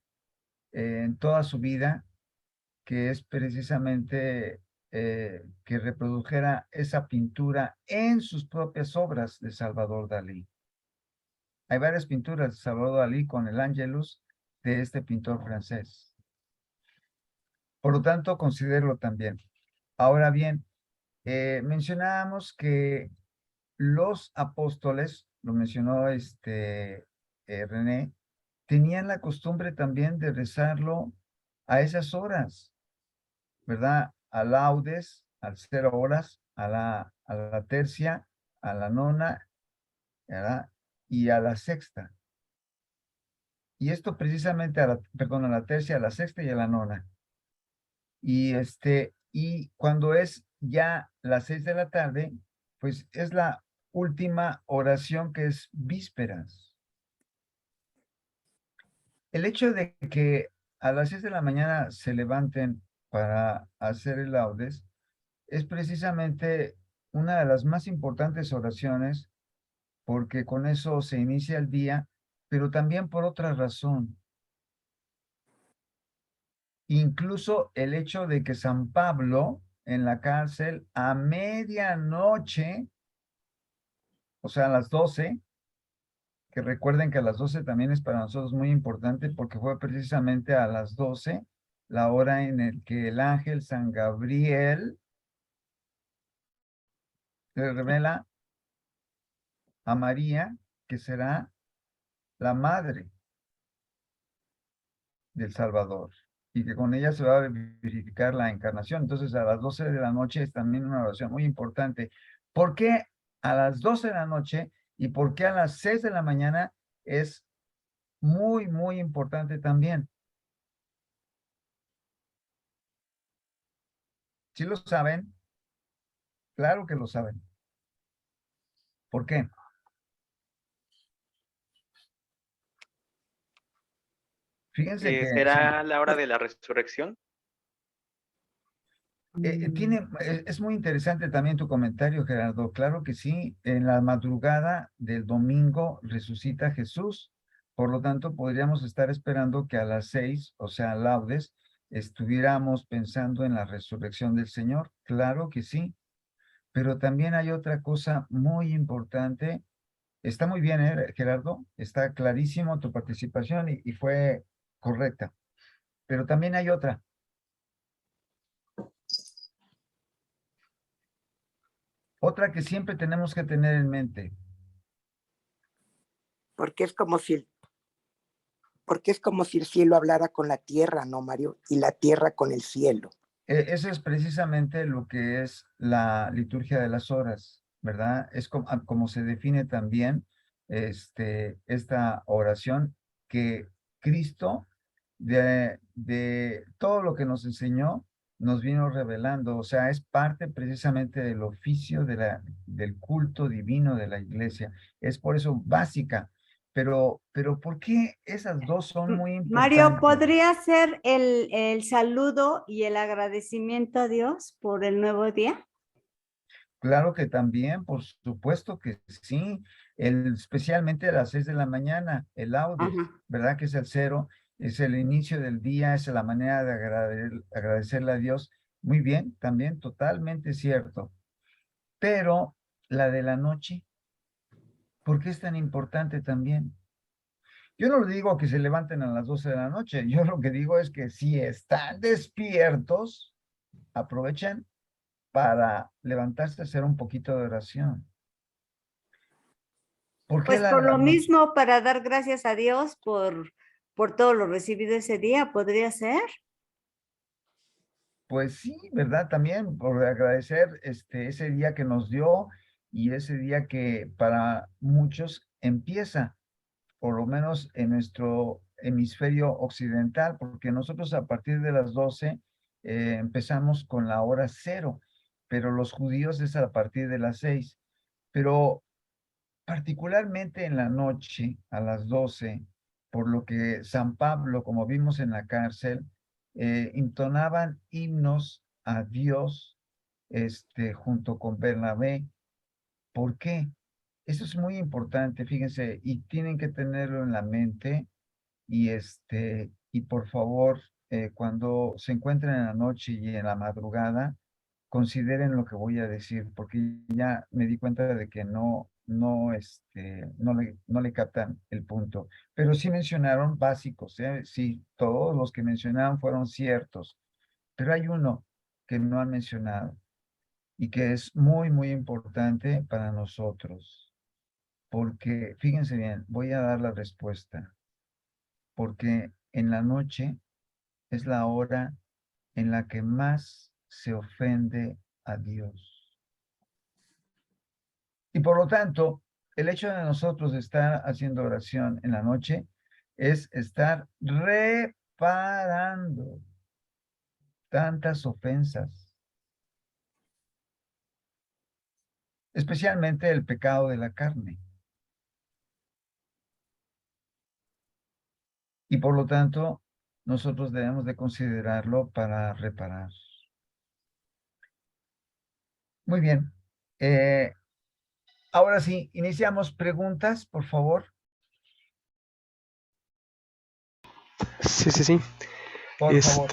en toda su vida, que es precisamente que reprodujera esa pintura en sus propias obras de Salvador Dalí. Hay varias pinturas de Salvador Dalí con el Ángelus de este pintor francés. Por lo tanto, considéralo también. Ahora bien, mencionábamos que los apóstoles, lo mencionó René, tenían la costumbre también de rezarlo a esas horas, ¿verdad? A laudes, al 0 horas, a la tercia, a la nona, ¿verdad? Y a la sexta. Y esto precisamente a la tercia, a la sexta y a la nona. Y cuando es ya las 6 de la tarde, pues es la última oración, que es vísperas. El hecho de que a las 6 de la mañana se levanten para hacer el laudes es precisamente una de las más importantes oraciones, porque con eso se inicia el día, pero también por otra razón. Incluso el hecho de que San Pablo en la cárcel a medianoche, o sea, a las 12, que recuerden que a las 12 también es para nosotros muy importante, porque fue precisamente a las 12 la hora en el que el ángel San Gabriel le revela a María que será la madre del Salvador y que con ella se va a verificar la encarnación. Entonces, a las 12 de la noche es también una oración muy importante. ¿Por qué a las 12 de la noche y por qué a las 6 de la mañana es muy, muy importante también? ¿Sí lo saben? Claro que lo saben. ¿Por qué? Fíjense que ¿Será la hora de la resurrección? es muy interesante también tu comentario, Gerardo. Claro que sí, en la madrugada del domingo resucita Jesús. Por lo tanto, podríamos estar esperando que a las 6, o sea, laudes, estuviéramos pensando en la resurrección del Señor. Claro que sí. Pero también hay otra cosa muy importante. Está muy bien, Gerardo? Está clarísimo tu participación y fue correcta. Pero también hay otra. Otra que siempre tenemos que tener en mente. Porque es como si el cielo hablara con la tierra, ¿no, Mario? Y la tierra con el cielo. Eso es precisamente lo que es la liturgia de las horas, ¿verdad? Es como se define también esta oración, que Cristo, de todo lo que nos enseñó, nos vino revelando. O sea, es parte precisamente del oficio del culto divino de la iglesia. Es por eso básica. Pero ¿por qué esas dos son muy Mario, importantes? ¿podría ser el saludo y el agradecimiento a Dios por el nuevo día? Claro que también, por supuesto que sí, especialmente a las 6 de la mañana, el laudes, ¿verdad? Que es el 0, es el inicio del día, es la manera de agradecerle a Dios. Muy bien, también totalmente cierto. Pero la de la noche, ¿por qué es tan importante también? Yo no le digo que se levanten a las 12 de la noche, yo lo que digo es que si están despiertos, aprovechen para levantarse a hacer un poquito de oración. ¿Por qué Pues la por de la lo noche? mismo, para dar gracias a Dios por todo lo recibido ese día, ¿podría ser? Pues sí, ¿verdad? También por agradecer ese día que nos dio y ese día que para muchos empieza, por lo menos en nuestro hemisferio occidental, porque nosotros a partir de las 12 empezamos con la hora 0, pero los judíos es a partir de las 6. Pero particularmente en la noche, a las 12, por lo que San Pablo, como vimos en la cárcel, entonaban himnos a Dios, junto con Bernabé. ¿Por qué? Eso es muy importante, fíjense, y tienen que tenerlo en la mente, y por favor, cuando se encuentren en la noche y en la madrugada, consideren lo que voy a decir, porque ya me di cuenta de que no le captan el punto. Pero sí mencionaron básicos, ¿eh? Sí, todos los que mencionaron fueron ciertos, pero hay uno que no han mencionado y que es muy, muy importante para nosotros, porque, fíjense bien, voy a dar la respuesta, porque en la noche es la hora en la que más se ofende a Dios. Y por lo tanto, el hecho de nosotros estar haciendo oración en la noche es estar reparando tantas ofensas, especialmente el pecado de la carne. Y por lo tanto, nosotros debemos de considerarlo para reparar. Muy bien. Ahora sí, iniciamos preguntas, por favor. Sí. Por favor.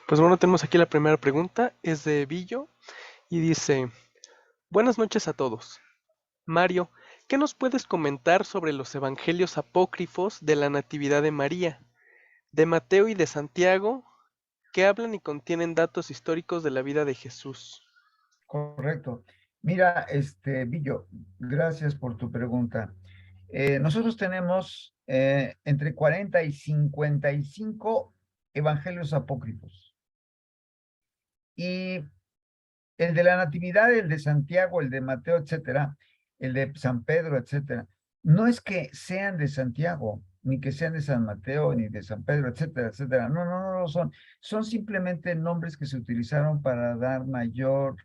Pues bueno, tenemos aquí la primera pregunta, es de Billo y dice: buenas noches a todos. Mario, ¿qué nos puedes comentar sobre los evangelios apócrifos de la Natividad de María, de Mateo y de Santiago, que hablan y contienen datos históricos de la vida de Jesús? Correcto. Mira, Billo, gracias por tu pregunta. Nosotros tenemos entre 40 y 55 evangelios apócrifos. Y el de la Natividad, el de Santiago, el de Mateo, etcétera, el de San Pedro, etcétera, no es que sean de Santiago, ni que sean de San Mateo, ni de San Pedro, etcétera, etcétera. No lo son. Son simplemente nombres que se utilizaron para dar mayor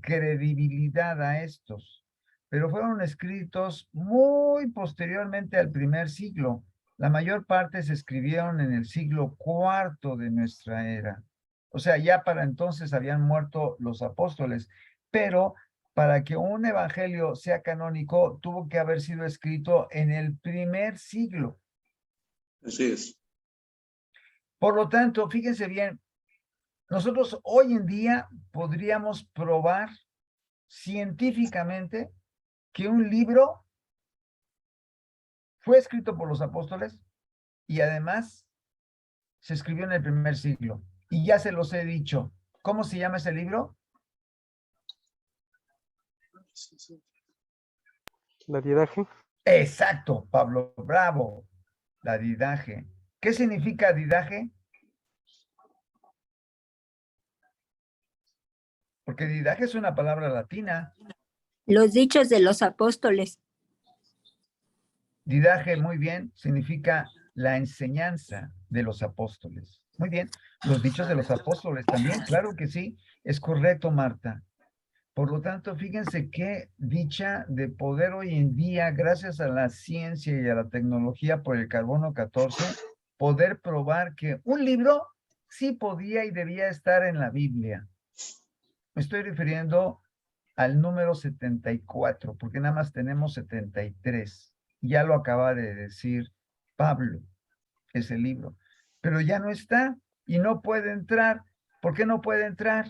credibilidad a estos, pero fueron escritos muy posteriormente al primer siglo. La mayor parte se escribieron en el siglo IV de nuestra era. O sea, ya para entonces habían muerto los apóstoles, pero para que un evangelio sea canónico, tuvo que haber sido escrito en el primer siglo. Así es. Por lo tanto, fíjense bien, nosotros hoy en día podríamos probar científicamente que un libro fue escrito por los apóstoles y además se escribió en el primer siglo. Y ya se los he dicho. ¿Cómo se llama ese libro? La Didaje. Exacto, Pablo, bravo. La Didaje. ¿Qué significa Didaje? Porque Didaje es una palabra latina. Los dichos de los apóstoles. Didaje, muy bien, significa la enseñanza de los apóstoles. Muy bien, los dichos de los apóstoles también, claro que sí, es correcto, Marta. Por lo tanto, fíjense qué dicha de poder hoy en día, gracias a la ciencia y a la tecnología por el carbono 14, poder probar que un libro sí podía y debía estar en la Biblia. Me estoy refiriendo al número 74, porque nada más tenemos 73. Ya lo acaba de decir Pablo, ese libro. Pero ya no está y no puede entrar. ¿Por qué no puede entrar?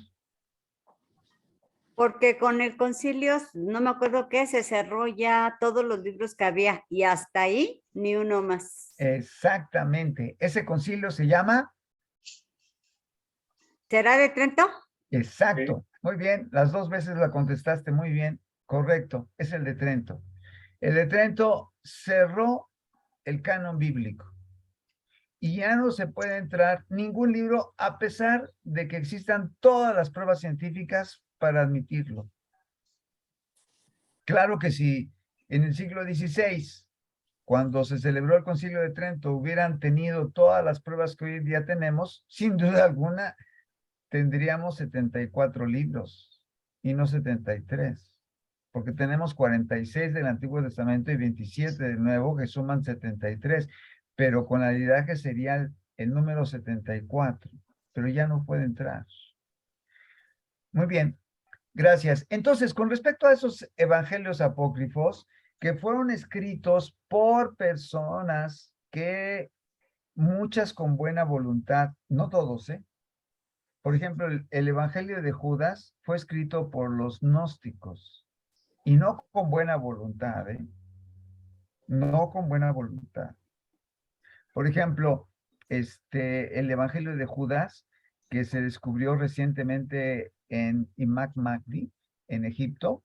Porque con el concilio, no me acuerdo qué, se cerró ya todos los libros que había y hasta ahí ni uno más. Exactamente. Ese concilio se llama... ¿Será de Trento? Exacto. Muy bien. Las dos veces la contestaste muy bien. Correcto. Es el de Trento. El de Trento cerró el canon bíblico. Y ya no se puede entrar ningún libro a pesar de que existan todas las pruebas científicas para admitirlo. Claro que si en el siglo XVI, cuando se celebró el Concilio de Trento, hubieran tenido todas las pruebas que hoy en día tenemos, sin duda alguna, tendríamos 74 libros y no 73, porque tenemos 46 del Antiguo Testamento y 27 del Nuevo, que suman 73, pero con la linaje sería el número 74, pero ya no puede entrar. Muy bien, gracias. Entonces, con respecto a esos evangelios apócrifos que fueron escritos por personas que muchas con buena voluntad, no todos, ¿eh? Por ejemplo, el Evangelio de Judas fue escrito por los gnósticos y no con buena voluntad, ¿eh? No con buena voluntad. Por ejemplo, el Evangelio de Judas, que se descubrió recientemente en Imam Mahdi, en Egipto,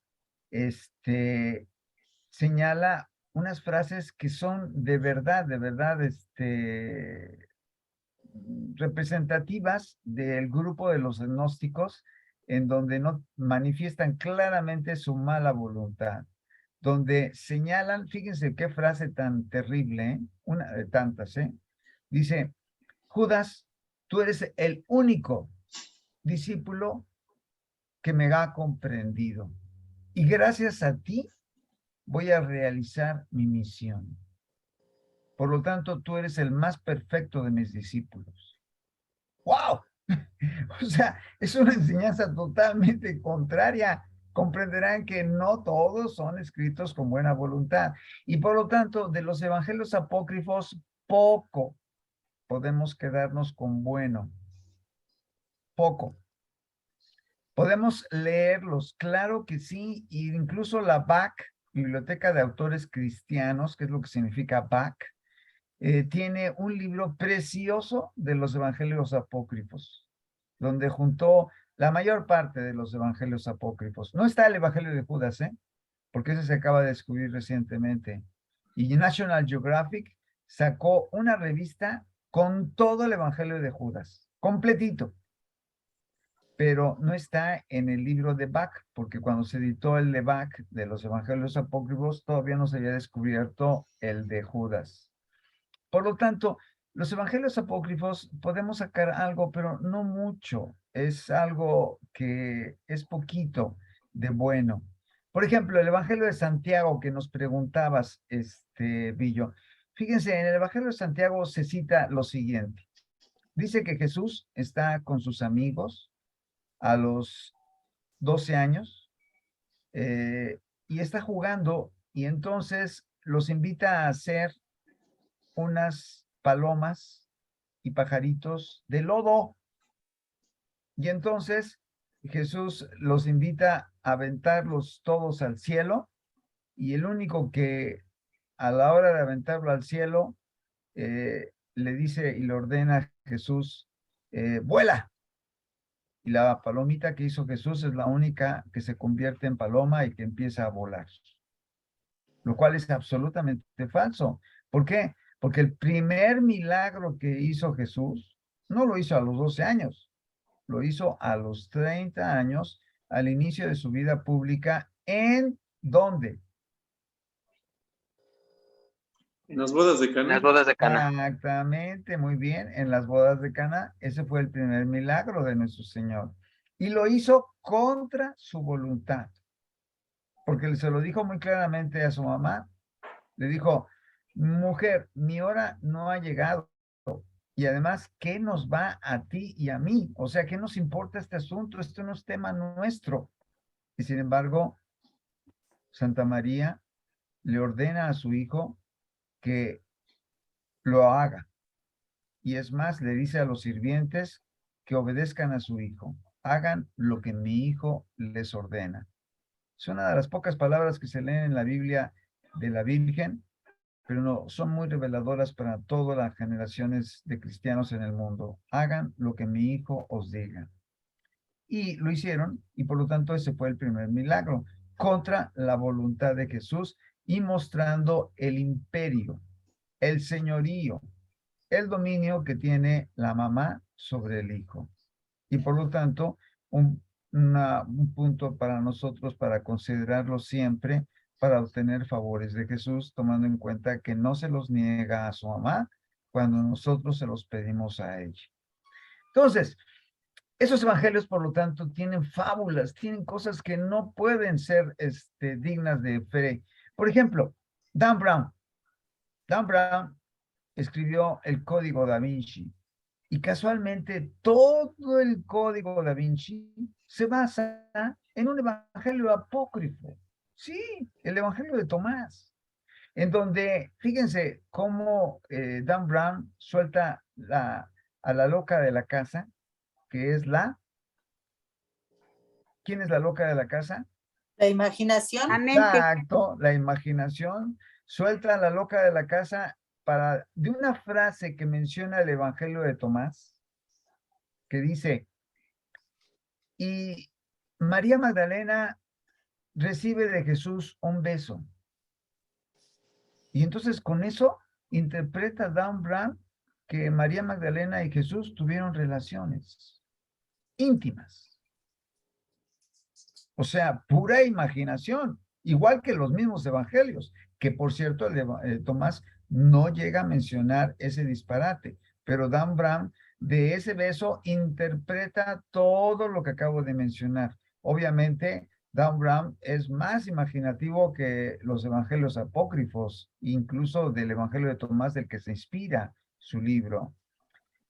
señala unas frases que son de verdad, representativas del grupo de los gnósticos, en donde no manifiestan claramente su mala voluntad, donde señalan, fíjense qué frase tan terrible, ¿eh? Una de tantas, ¿eh? Dice, Judas, tú eres el único discípulo que me ha comprendido, y gracias a ti voy a realizar mi misión. Por lo tanto, tú eres el más perfecto de mis discípulos. ¡Wow! O sea, es una enseñanza totalmente contraria. Comprenderán que no todos son escritos con buena voluntad. Y por lo tanto, de los evangelios apócrifos, poco podemos quedarnos con bueno. Poco. Podemos leerlos, claro que sí, e incluso la BAC, Biblioteca de Autores Cristianos, que es lo que significa BAC, tiene un libro precioso de los evangelios apócrifos, donde juntó la mayor parte de los evangelios apócrifos. No está el evangelio de Judas, porque ese se acaba de descubrir recientemente. Y National Geographic sacó una revista con todo el evangelio de Judas, completito. Pero no está en el libro de Bach, porque cuando se editó el de Bach de los evangelios apócrifos, todavía no se había descubierto el de Judas. Por lo tanto, los evangelios apócrifos podemos sacar algo, pero no mucho. Es algo que es poquito de bueno. Por ejemplo, el evangelio de Santiago que nos preguntabas, Villo. Fíjense, en el evangelio de Santiago se cita lo siguiente. Dice que Jesús está con sus amigos a los 12 años y está jugando, y entonces los invita a hacer unas palomas y pajaritos de lodo. Y entonces Jesús los invita a aventarlos todos al cielo, y el único que a la hora de aventarlo al cielo le dice y le ordena a Jesús, vuela. Y la palomita que hizo Jesús es la única que se convierte en paloma y que empieza a volar. Lo cual es absolutamente falso. ¿Por qué? Porque el primer milagro que hizo Jesús no lo hizo a los 12 años, lo hizo a los 30 años, al inicio de su vida pública. ¿En dónde? En las bodas de Caná. En las bodas de Caná. Exactamente, muy bien, en las bodas de Caná. Ese fue el primer milagro de nuestro Señor. Y lo hizo contra su voluntad, porque se lo dijo muy claramente a su mamá. Le dijo, mujer, mi hora no ha llegado. Y además, ¿qué nos va a ti y a mí? O sea, ¿qué nos importa este asunto? Esto no es tema nuestro. Y sin embargo, Santa María le ordena a su hijo que lo haga. Y es más, le dice a los sirvientes que obedezcan a su hijo. Hagan lo que mi hijo les ordena. Es una de las pocas palabras que se leen en la Biblia de la Virgen, pero no, son muy reveladoras para todas las generaciones de cristianos en el mundo. Hagan lo que mi hijo os diga. Y lo hicieron, y por lo tanto ese fue el primer milagro, contra la voluntad de Jesús y mostrando el imperio, el señorío, el dominio que tiene la mamá sobre el hijo. Y por lo tanto, un punto para nosotros para considerarlo siempre, para obtener favores de Jesús, tomando en cuenta que no se los niega a su mamá cuando nosotros se los pedimos a ella. Entonces, Esos evangelios, por lo tanto, tienen fábulas, tienen cosas que no pueden ser dignas de fe. Por ejemplo, Dan Brown. Dan Brown escribió el Código Da Vinci. Y casualmente todo el Código Da Vinci se basa en un evangelio apócrifo. Sí, el evangelio de Tomás, en donde, fíjense cómo Dan Brown suelta a la loca de la casa, que es ¿quién es la loca de la casa? La imaginación. La mente. Exacto, la imaginación. Suelta a la loca de la casa de una frase que menciona el evangelio de Tomás, que dice, y María Magdalena recibe de Jesús un beso. Y entonces con eso interpreta Dan Brown que María Magdalena y Jesús tuvieron relaciones íntimas. O sea, pura imaginación, igual que los mismos evangelios, que por cierto Tomás no llega a mencionar ese disparate, pero Dan Brown de ese beso interpreta todo lo que acabo de mencionar. Obviamente, Dan Brown es más imaginativo que los evangelios apócrifos, incluso del evangelio de Tomás, del que se inspira su libro.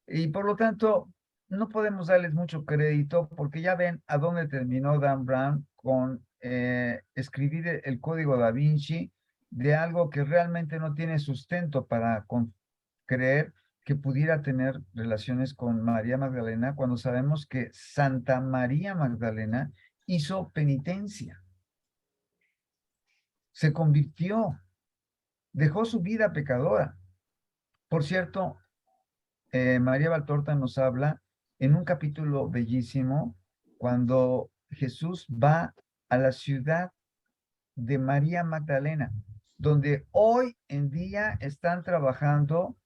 Y por lo tanto, no podemos darles mucho crédito porque ya ven a dónde terminó Dan Brown con escribir el Código Da Vinci de algo que realmente no tiene sustento para creer que pudiera tener relaciones con María Magdalena cuando sabemos que Santa María Magdalena hizo penitencia. Se convirtió, dejó su vida pecadora. Por cierto, María Valtorta nos habla en un capítulo bellísimo cuando Jesús va a la ciudad de María Magdalena, donde hoy en día están trabajando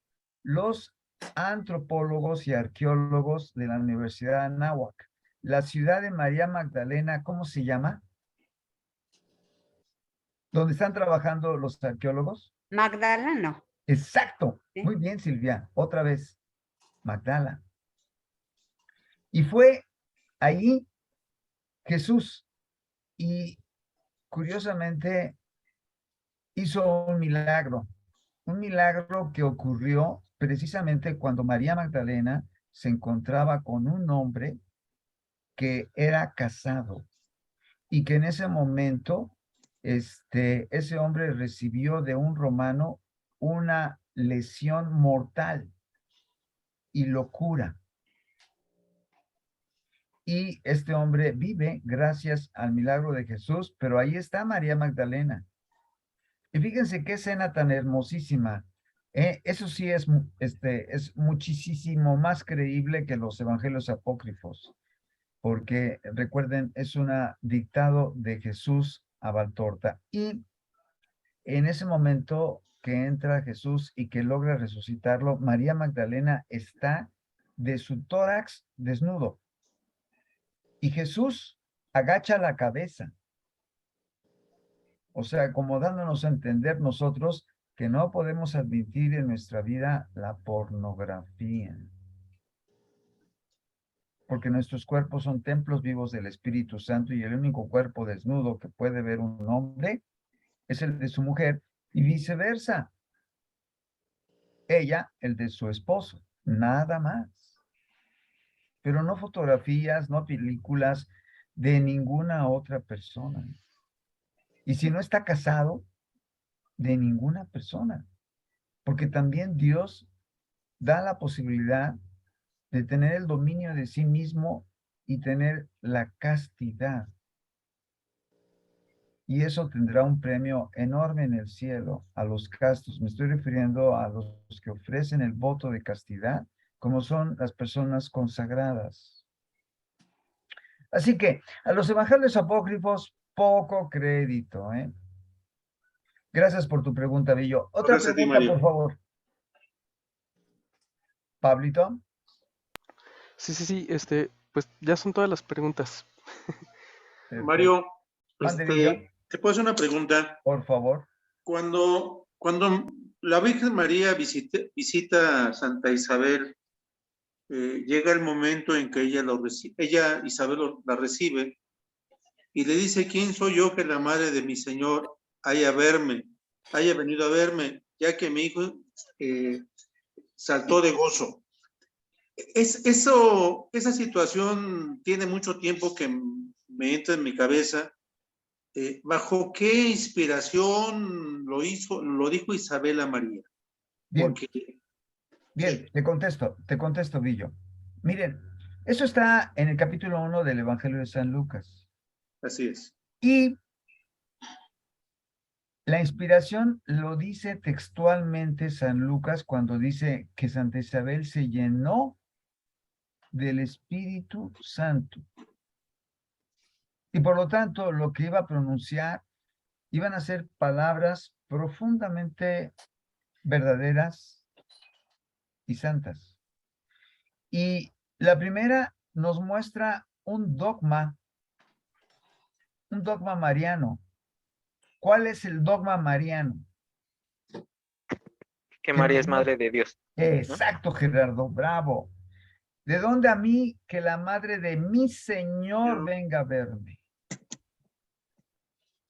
los antropólogos y arqueólogos de la Universidad de Anáhuac. La ciudad de María Magdalena, ¿cómo se llama? ¿Dónde están trabajando los arqueólogos? Magdala, no. Exacto. ¿Sí? Muy bien, Silvia. Otra vez. Magdala. Y fue allí Jesús. Y curiosamente hizo un milagro que ocurrió precisamente cuando María Magdalena se encontraba con un hombre que era casado y que en ese momento ese hombre recibió de un romano una lesión mortal y lo cura. Y este hombre vive gracias al milagro de Jesús, pero ahí está María Magdalena. Y fíjense qué escena tan hermosísima. Eso sí es muchísimo más creíble que los evangelios apócrifos, porque recuerden, es un dictado de Jesús a Valtorta. Y en ese momento que entra Jesús y que logra resucitarlo, María Magdalena está de su tórax desnudo. Y Jesús agacha la cabeza. O sea, como dándonos a entender nosotros que no podemos admitir en nuestra vida la pornografía. Porque nuestros cuerpos son templos vivos del Espíritu Santo y el único cuerpo desnudo que puede ver un hombre es el de su mujer y viceversa. Ella, el de su esposo, nada más. Pero no fotografías, no películas de ninguna otra persona. Y si no está casado, de ninguna persona. Porque también Dios da la posibilidad de tener el dominio de sí mismo y tener la castidad. Y eso tendrá un premio enorme en el cielo a los castos. Me estoy refiriendo a los que ofrecen el voto de castidad, como son las personas consagradas. Así que a los evangelios apócrifos, poco crédito, ¿eh? Gracias por tu pregunta, Villo. Otra pregunta, por favor. Pablito. Sí, pues ya son todas las preguntas. Mario, Villo. ¿te puedo hacer una pregunta? Por favor. Cuando la Virgen María visita a Santa Isabel, llega el momento en que ella, Isabel, la recibe y le dice: ¿quién soy yo que la madre de mi Señor haya venido a verme, ya que mi hijo saltó de gozo? Esa situación tiene mucho tiempo que me entra en mi cabeza. ¿Bajo qué inspiración lo dijo Isabel a María? Bien, Porque, bien, te contesto, Villo. Miren, eso está en el capítulo 1 del Evangelio de San Lucas. así es. Y la inspiración lo dice textualmente San Lucas cuando dice que Santa Isabel se llenó del Espíritu Santo. Y por lo tanto, lo que iba a pronunciar iban a ser palabras profundamente verdaderas y santas. Y la primera nos muestra un dogma mariano. ¿Cuál es el dogma mariano? Que María es madre de Dios. Exacto, Gerardo, bravo. ¿De dónde a mí que la madre de mi Señor venga a verme?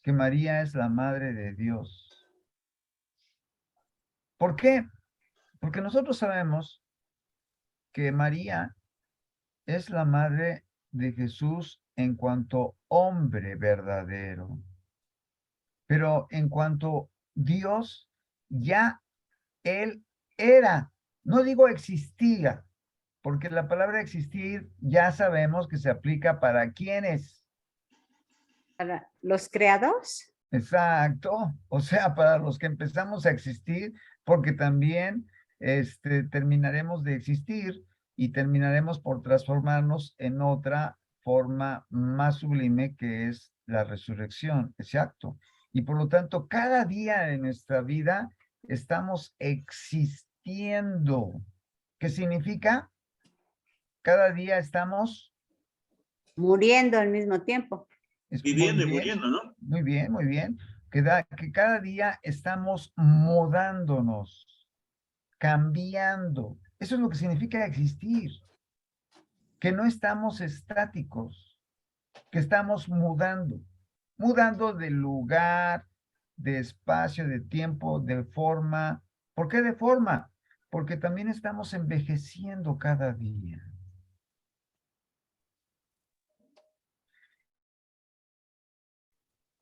Que María es la madre de Dios. ¿Por qué? Porque nosotros sabemos que María es la madre de Jesús en cuanto hombre verdadero. Pero en cuanto Dios, ya Él era, no digo existía, porque la palabra existir ya sabemos que se aplica para quiénes. ¿Para los creados? Exacto, o sea, para los que empezamos a existir, porque también terminaremos de existir y terminaremos por transformarnos en otra forma más sublime que es la resurrección, exacto. Y por lo tanto, cada día de nuestra vida estamos existiendo. ¿Qué significa? Cada día estamos Muriendo al mismo tiempo. Viviendo y muriendo, ¿no? Muy bien, muy bien. Que cada día estamos mudándonos, cambiando. Eso es lo que significa existir. Que no estamos estáticos, que estamos mudando de lugar, de espacio, de tiempo, de forma. ¿Por qué de forma? Porque también estamos envejeciendo cada día.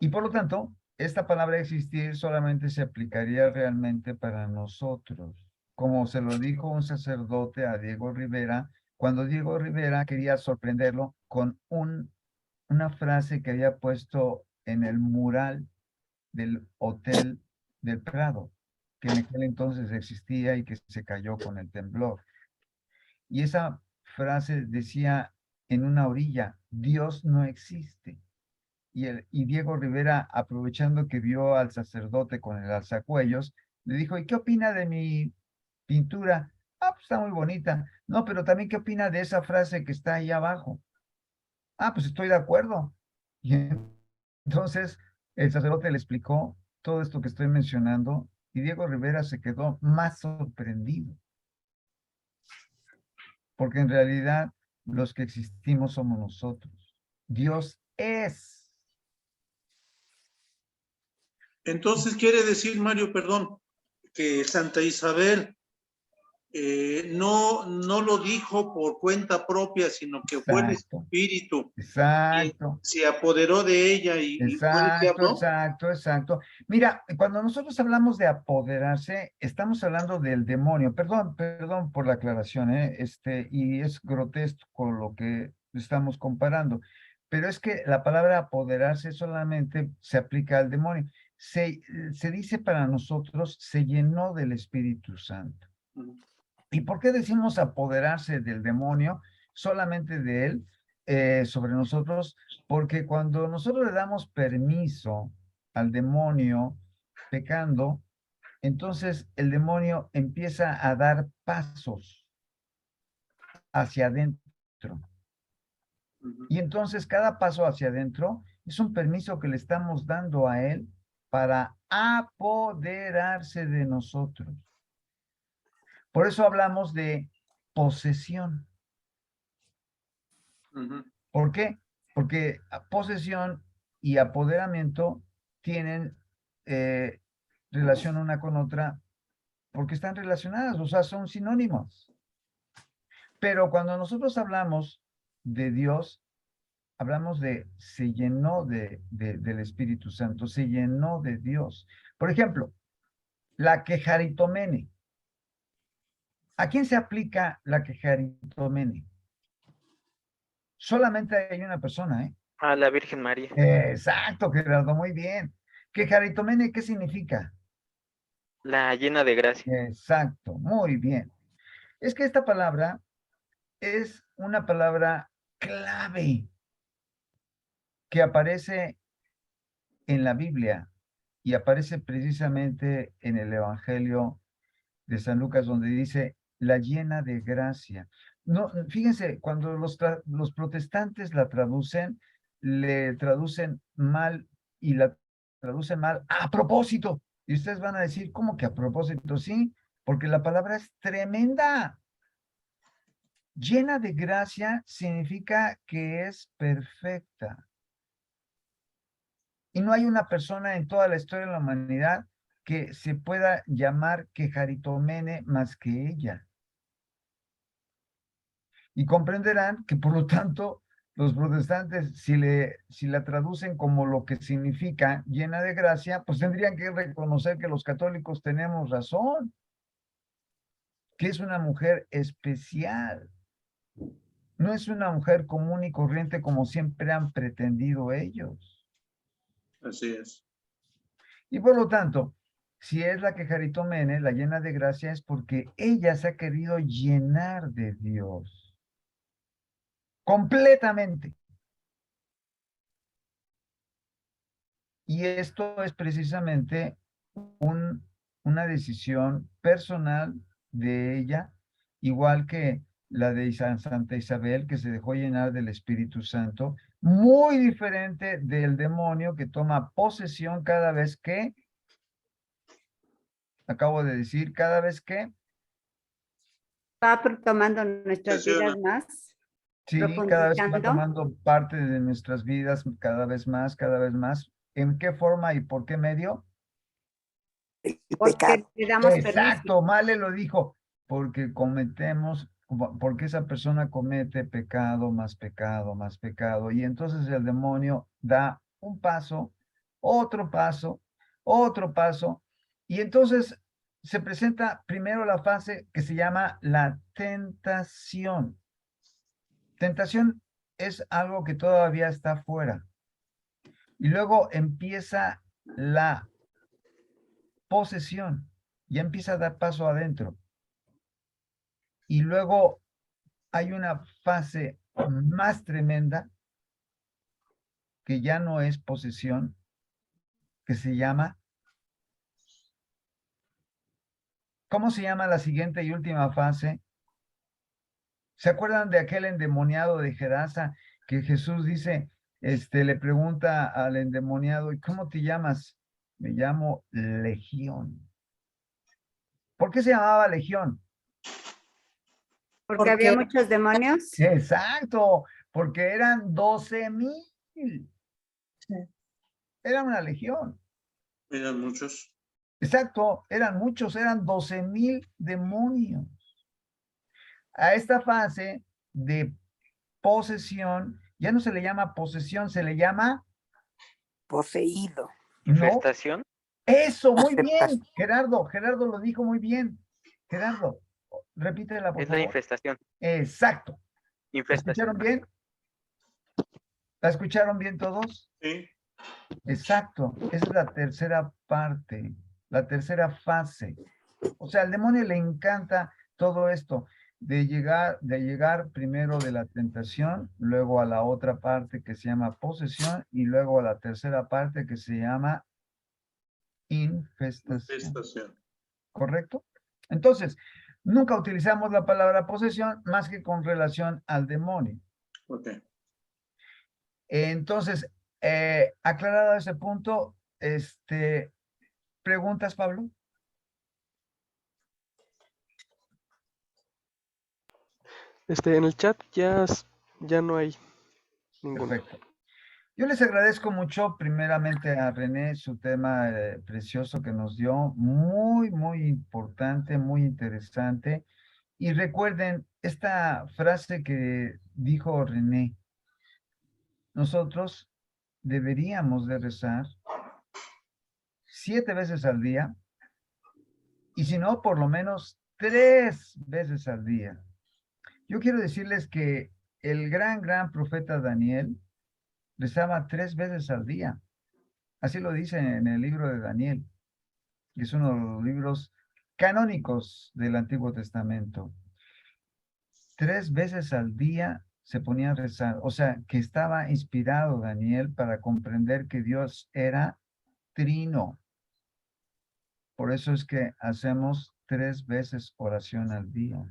Y por lo tanto, esta palabra existir solamente se aplicaría realmente para nosotros, como se lo dijo un sacerdote a Diego Rivera, cuando Diego Rivera quería sorprenderlo con una frase que había puesto en el mural del Hotel del Prado, que en aquel entonces existía y que se cayó con el temblor. Y esa frase decía en una orilla: Dios no existe. Y Diego Rivera, aprovechando que vio al sacerdote con el alzacuellos, le dijo: ¿y qué opina de mi pintura? Ah, pues está muy bonita. No, pero también, ¿qué opina de esa frase que está ahí abajo? Ah, pues estoy de acuerdo. Y entonces el sacerdote le explicó todo esto que estoy mencionando y Diego Rivera se quedó más sorprendido. Porque en realidad los que existimos somos nosotros. Dios es. Entonces quiere decir, Mario, perdón, que Santa Isabel no lo dijo por cuenta propia, sino que fue el Espíritu. Exacto. Se apoderó de ella y fue el que habló. Exacto. Mira, cuando nosotros hablamos de apoderarse, estamos hablando del demonio. Perdón por la aclaración, y es grotesco lo que estamos comparando, pero es que la palabra apoderarse solamente se aplica al demonio. Se dice para nosotros, se llenó del Espíritu Santo. ¿Y por qué decimos apoderarse del demonio, solamente de él, sobre nosotros? Porque cuando nosotros le damos permiso al demonio pecando, entonces el demonio empieza a dar pasos hacia adentro. Y entonces cada paso hacia adentro es un permiso que le estamos dando a él para apoderarse de nosotros. Por eso hablamos de posesión. Ujú. ¿Por qué? Porque posesión y apoderamiento tienen relación una con otra porque están relacionadas, o sea, son sinónimos. Pero cuando nosotros hablamos de Dios, hablamos de se llenó del Espíritu Santo, se llenó de Dios. Por ejemplo, la quejaritomene. ¿A quién se aplica la quejaritomene? Solamente hay una persona, ¿eh? A la Virgen María. Exacto, Gerardo, muy bien. Quejaritomene, ¿qué significa? La llena de gracia. Exacto, muy bien. Es que esta palabra es una palabra clave que aparece en la Biblia y aparece precisamente en el Evangelio de San Lucas, donde dice la llena de gracia. No, fíjense, cuando los protestantes la traducen, le traducen mal y la traducen mal a propósito. Y ustedes van a decir, ¿cómo que a propósito? Sí, porque la palabra es tremenda. Llena de gracia significa que es perfecta. Y no hay una persona en toda la historia de la humanidad que se pueda llamar quejaritomene más que ella. Y comprenderán que, por lo tanto, los protestantes, si la traducen como lo que significa llena de gracia, pues tendrían que reconocer que los católicos tenemos razón, que es una mujer especial. No es una mujer común y corriente como siempre han pretendido ellos. Así es. Y por lo tanto, si es la quejaritomene, la llena de gracia, es porque ella se ha querido llenar de Dios. Completamente. Y esto es precisamente una decisión personal de ella, igual que la de Santa Isabel, que se dejó llenar del Espíritu Santo, muy diferente del demonio que toma posesión cada vez que, acabo de decir, cada vez que, Va tomando nuestras Funciona. vidas más, sí, cada vez que va profundizando. tomando parte de nuestras vidas, cada vez más, cada vez más. ¿En qué forma y por qué medio? El Porque pecado. le damos permiso. Exacto, Male lo dijo, porque porque esa persona comete pecado, más pecado, y entonces el demonio da un paso, otro paso, otro paso, y entonces se presenta primero la fase que se llama la tentación. Tentación es algo que todavía está fuera, y luego empieza la posesión, ya empieza a dar paso adentro. Y luego hay una fase más tremenda que ya no es posesión, que se llama, ¿cómo se llama la siguiente y última fase? ¿Se acuerdan de aquel endemoniado de Gerasa que Jesús dice, le pregunta al endemoniado, ¿y cómo te llamas? Me llamo Legión. ¿Por qué se llamaba Legión? Porque había Porque muchos demonios. Exacto, porque eran 12,000. Era una legión. Eran muchos. Exacto, eran muchos, eran 12,000 demonios. A esta fase de posesión, ya no se le llama posesión, se le llama, Poseído. ¿no? Infestación. Eso, muy Aceptación. bien, Gerardo lo dijo muy bien. Gerardo, repítela, por Es la favor. infestación. Exacto. ¿La Infestación. escucharon bien? ¿La escucharon bien todos? Sí. Exacto, esa es la tercera parte, la tercera fase. O sea, al demonio le encanta todo esto, de llegar primero de la tentación, luego a la otra parte que se llama posesión y luego a la tercera parte que se llama infestación. Infestación. ¿Correcto? Entonces, nunca utilizamos la palabra posesión más que con relación al demonio. Ok. Entonces, aclarado ese punto, ¿preguntas, Pablo? En el chat ya Ya no hay ninguno. Perfecto. Yo les agradezco mucho, primeramente a René, su tema precioso que nos dio, muy, muy importante, muy interesante. Y recuerden esta frase que dijo René, nosotros deberíamos de rezar 7 veces al día, y si no, por lo menos 3 veces al día. Yo quiero decirles que el gran profeta Daniel rezaba 3 veces al día. Así lo dice en el libro de Daniel, que es uno de los libros canónicos del Antiguo Testamento. 3 veces al día se ponía a rezar. O sea, que estaba inspirado Daniel para comprender que Dios era trino. Por eso es que hacemos 3 veces oración al día.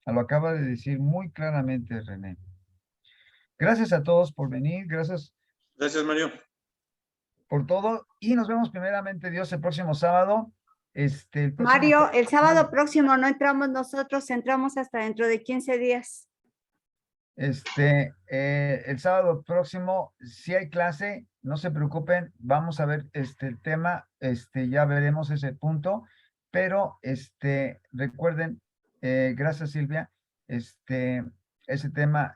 Lo acaba de decir muy claramente René. Gracias a todos por venir. Gracias Gracias, Mario. por todo. Y nos vemos primeramente Dios el próximo sábado. El próximo Mario, el sábado próximo no entramos nosotros, entramos hasta dentro de 15 días. el sábado próximo, si hay clase, no se preocupen, vamos a ver el tema, ya veremos ese punto, pero recuerden, gracias Silvia, ese tema,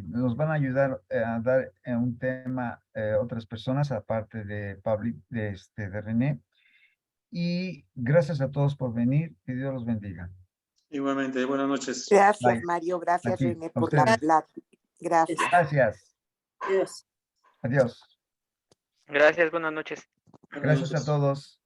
nos van a ayudar a dar un tema otras personas, aparte de Pablo, de René, y gracias a todos por venir, que Dios los bendiga. Igualmente, buenas noches. Gracias, Bye. Mario. Gracias, Aquí, René, a por la ustedes. plática. Gracias. Gracias. Adiós. Adiós. Gracias, buenas noches. Gracias a todos.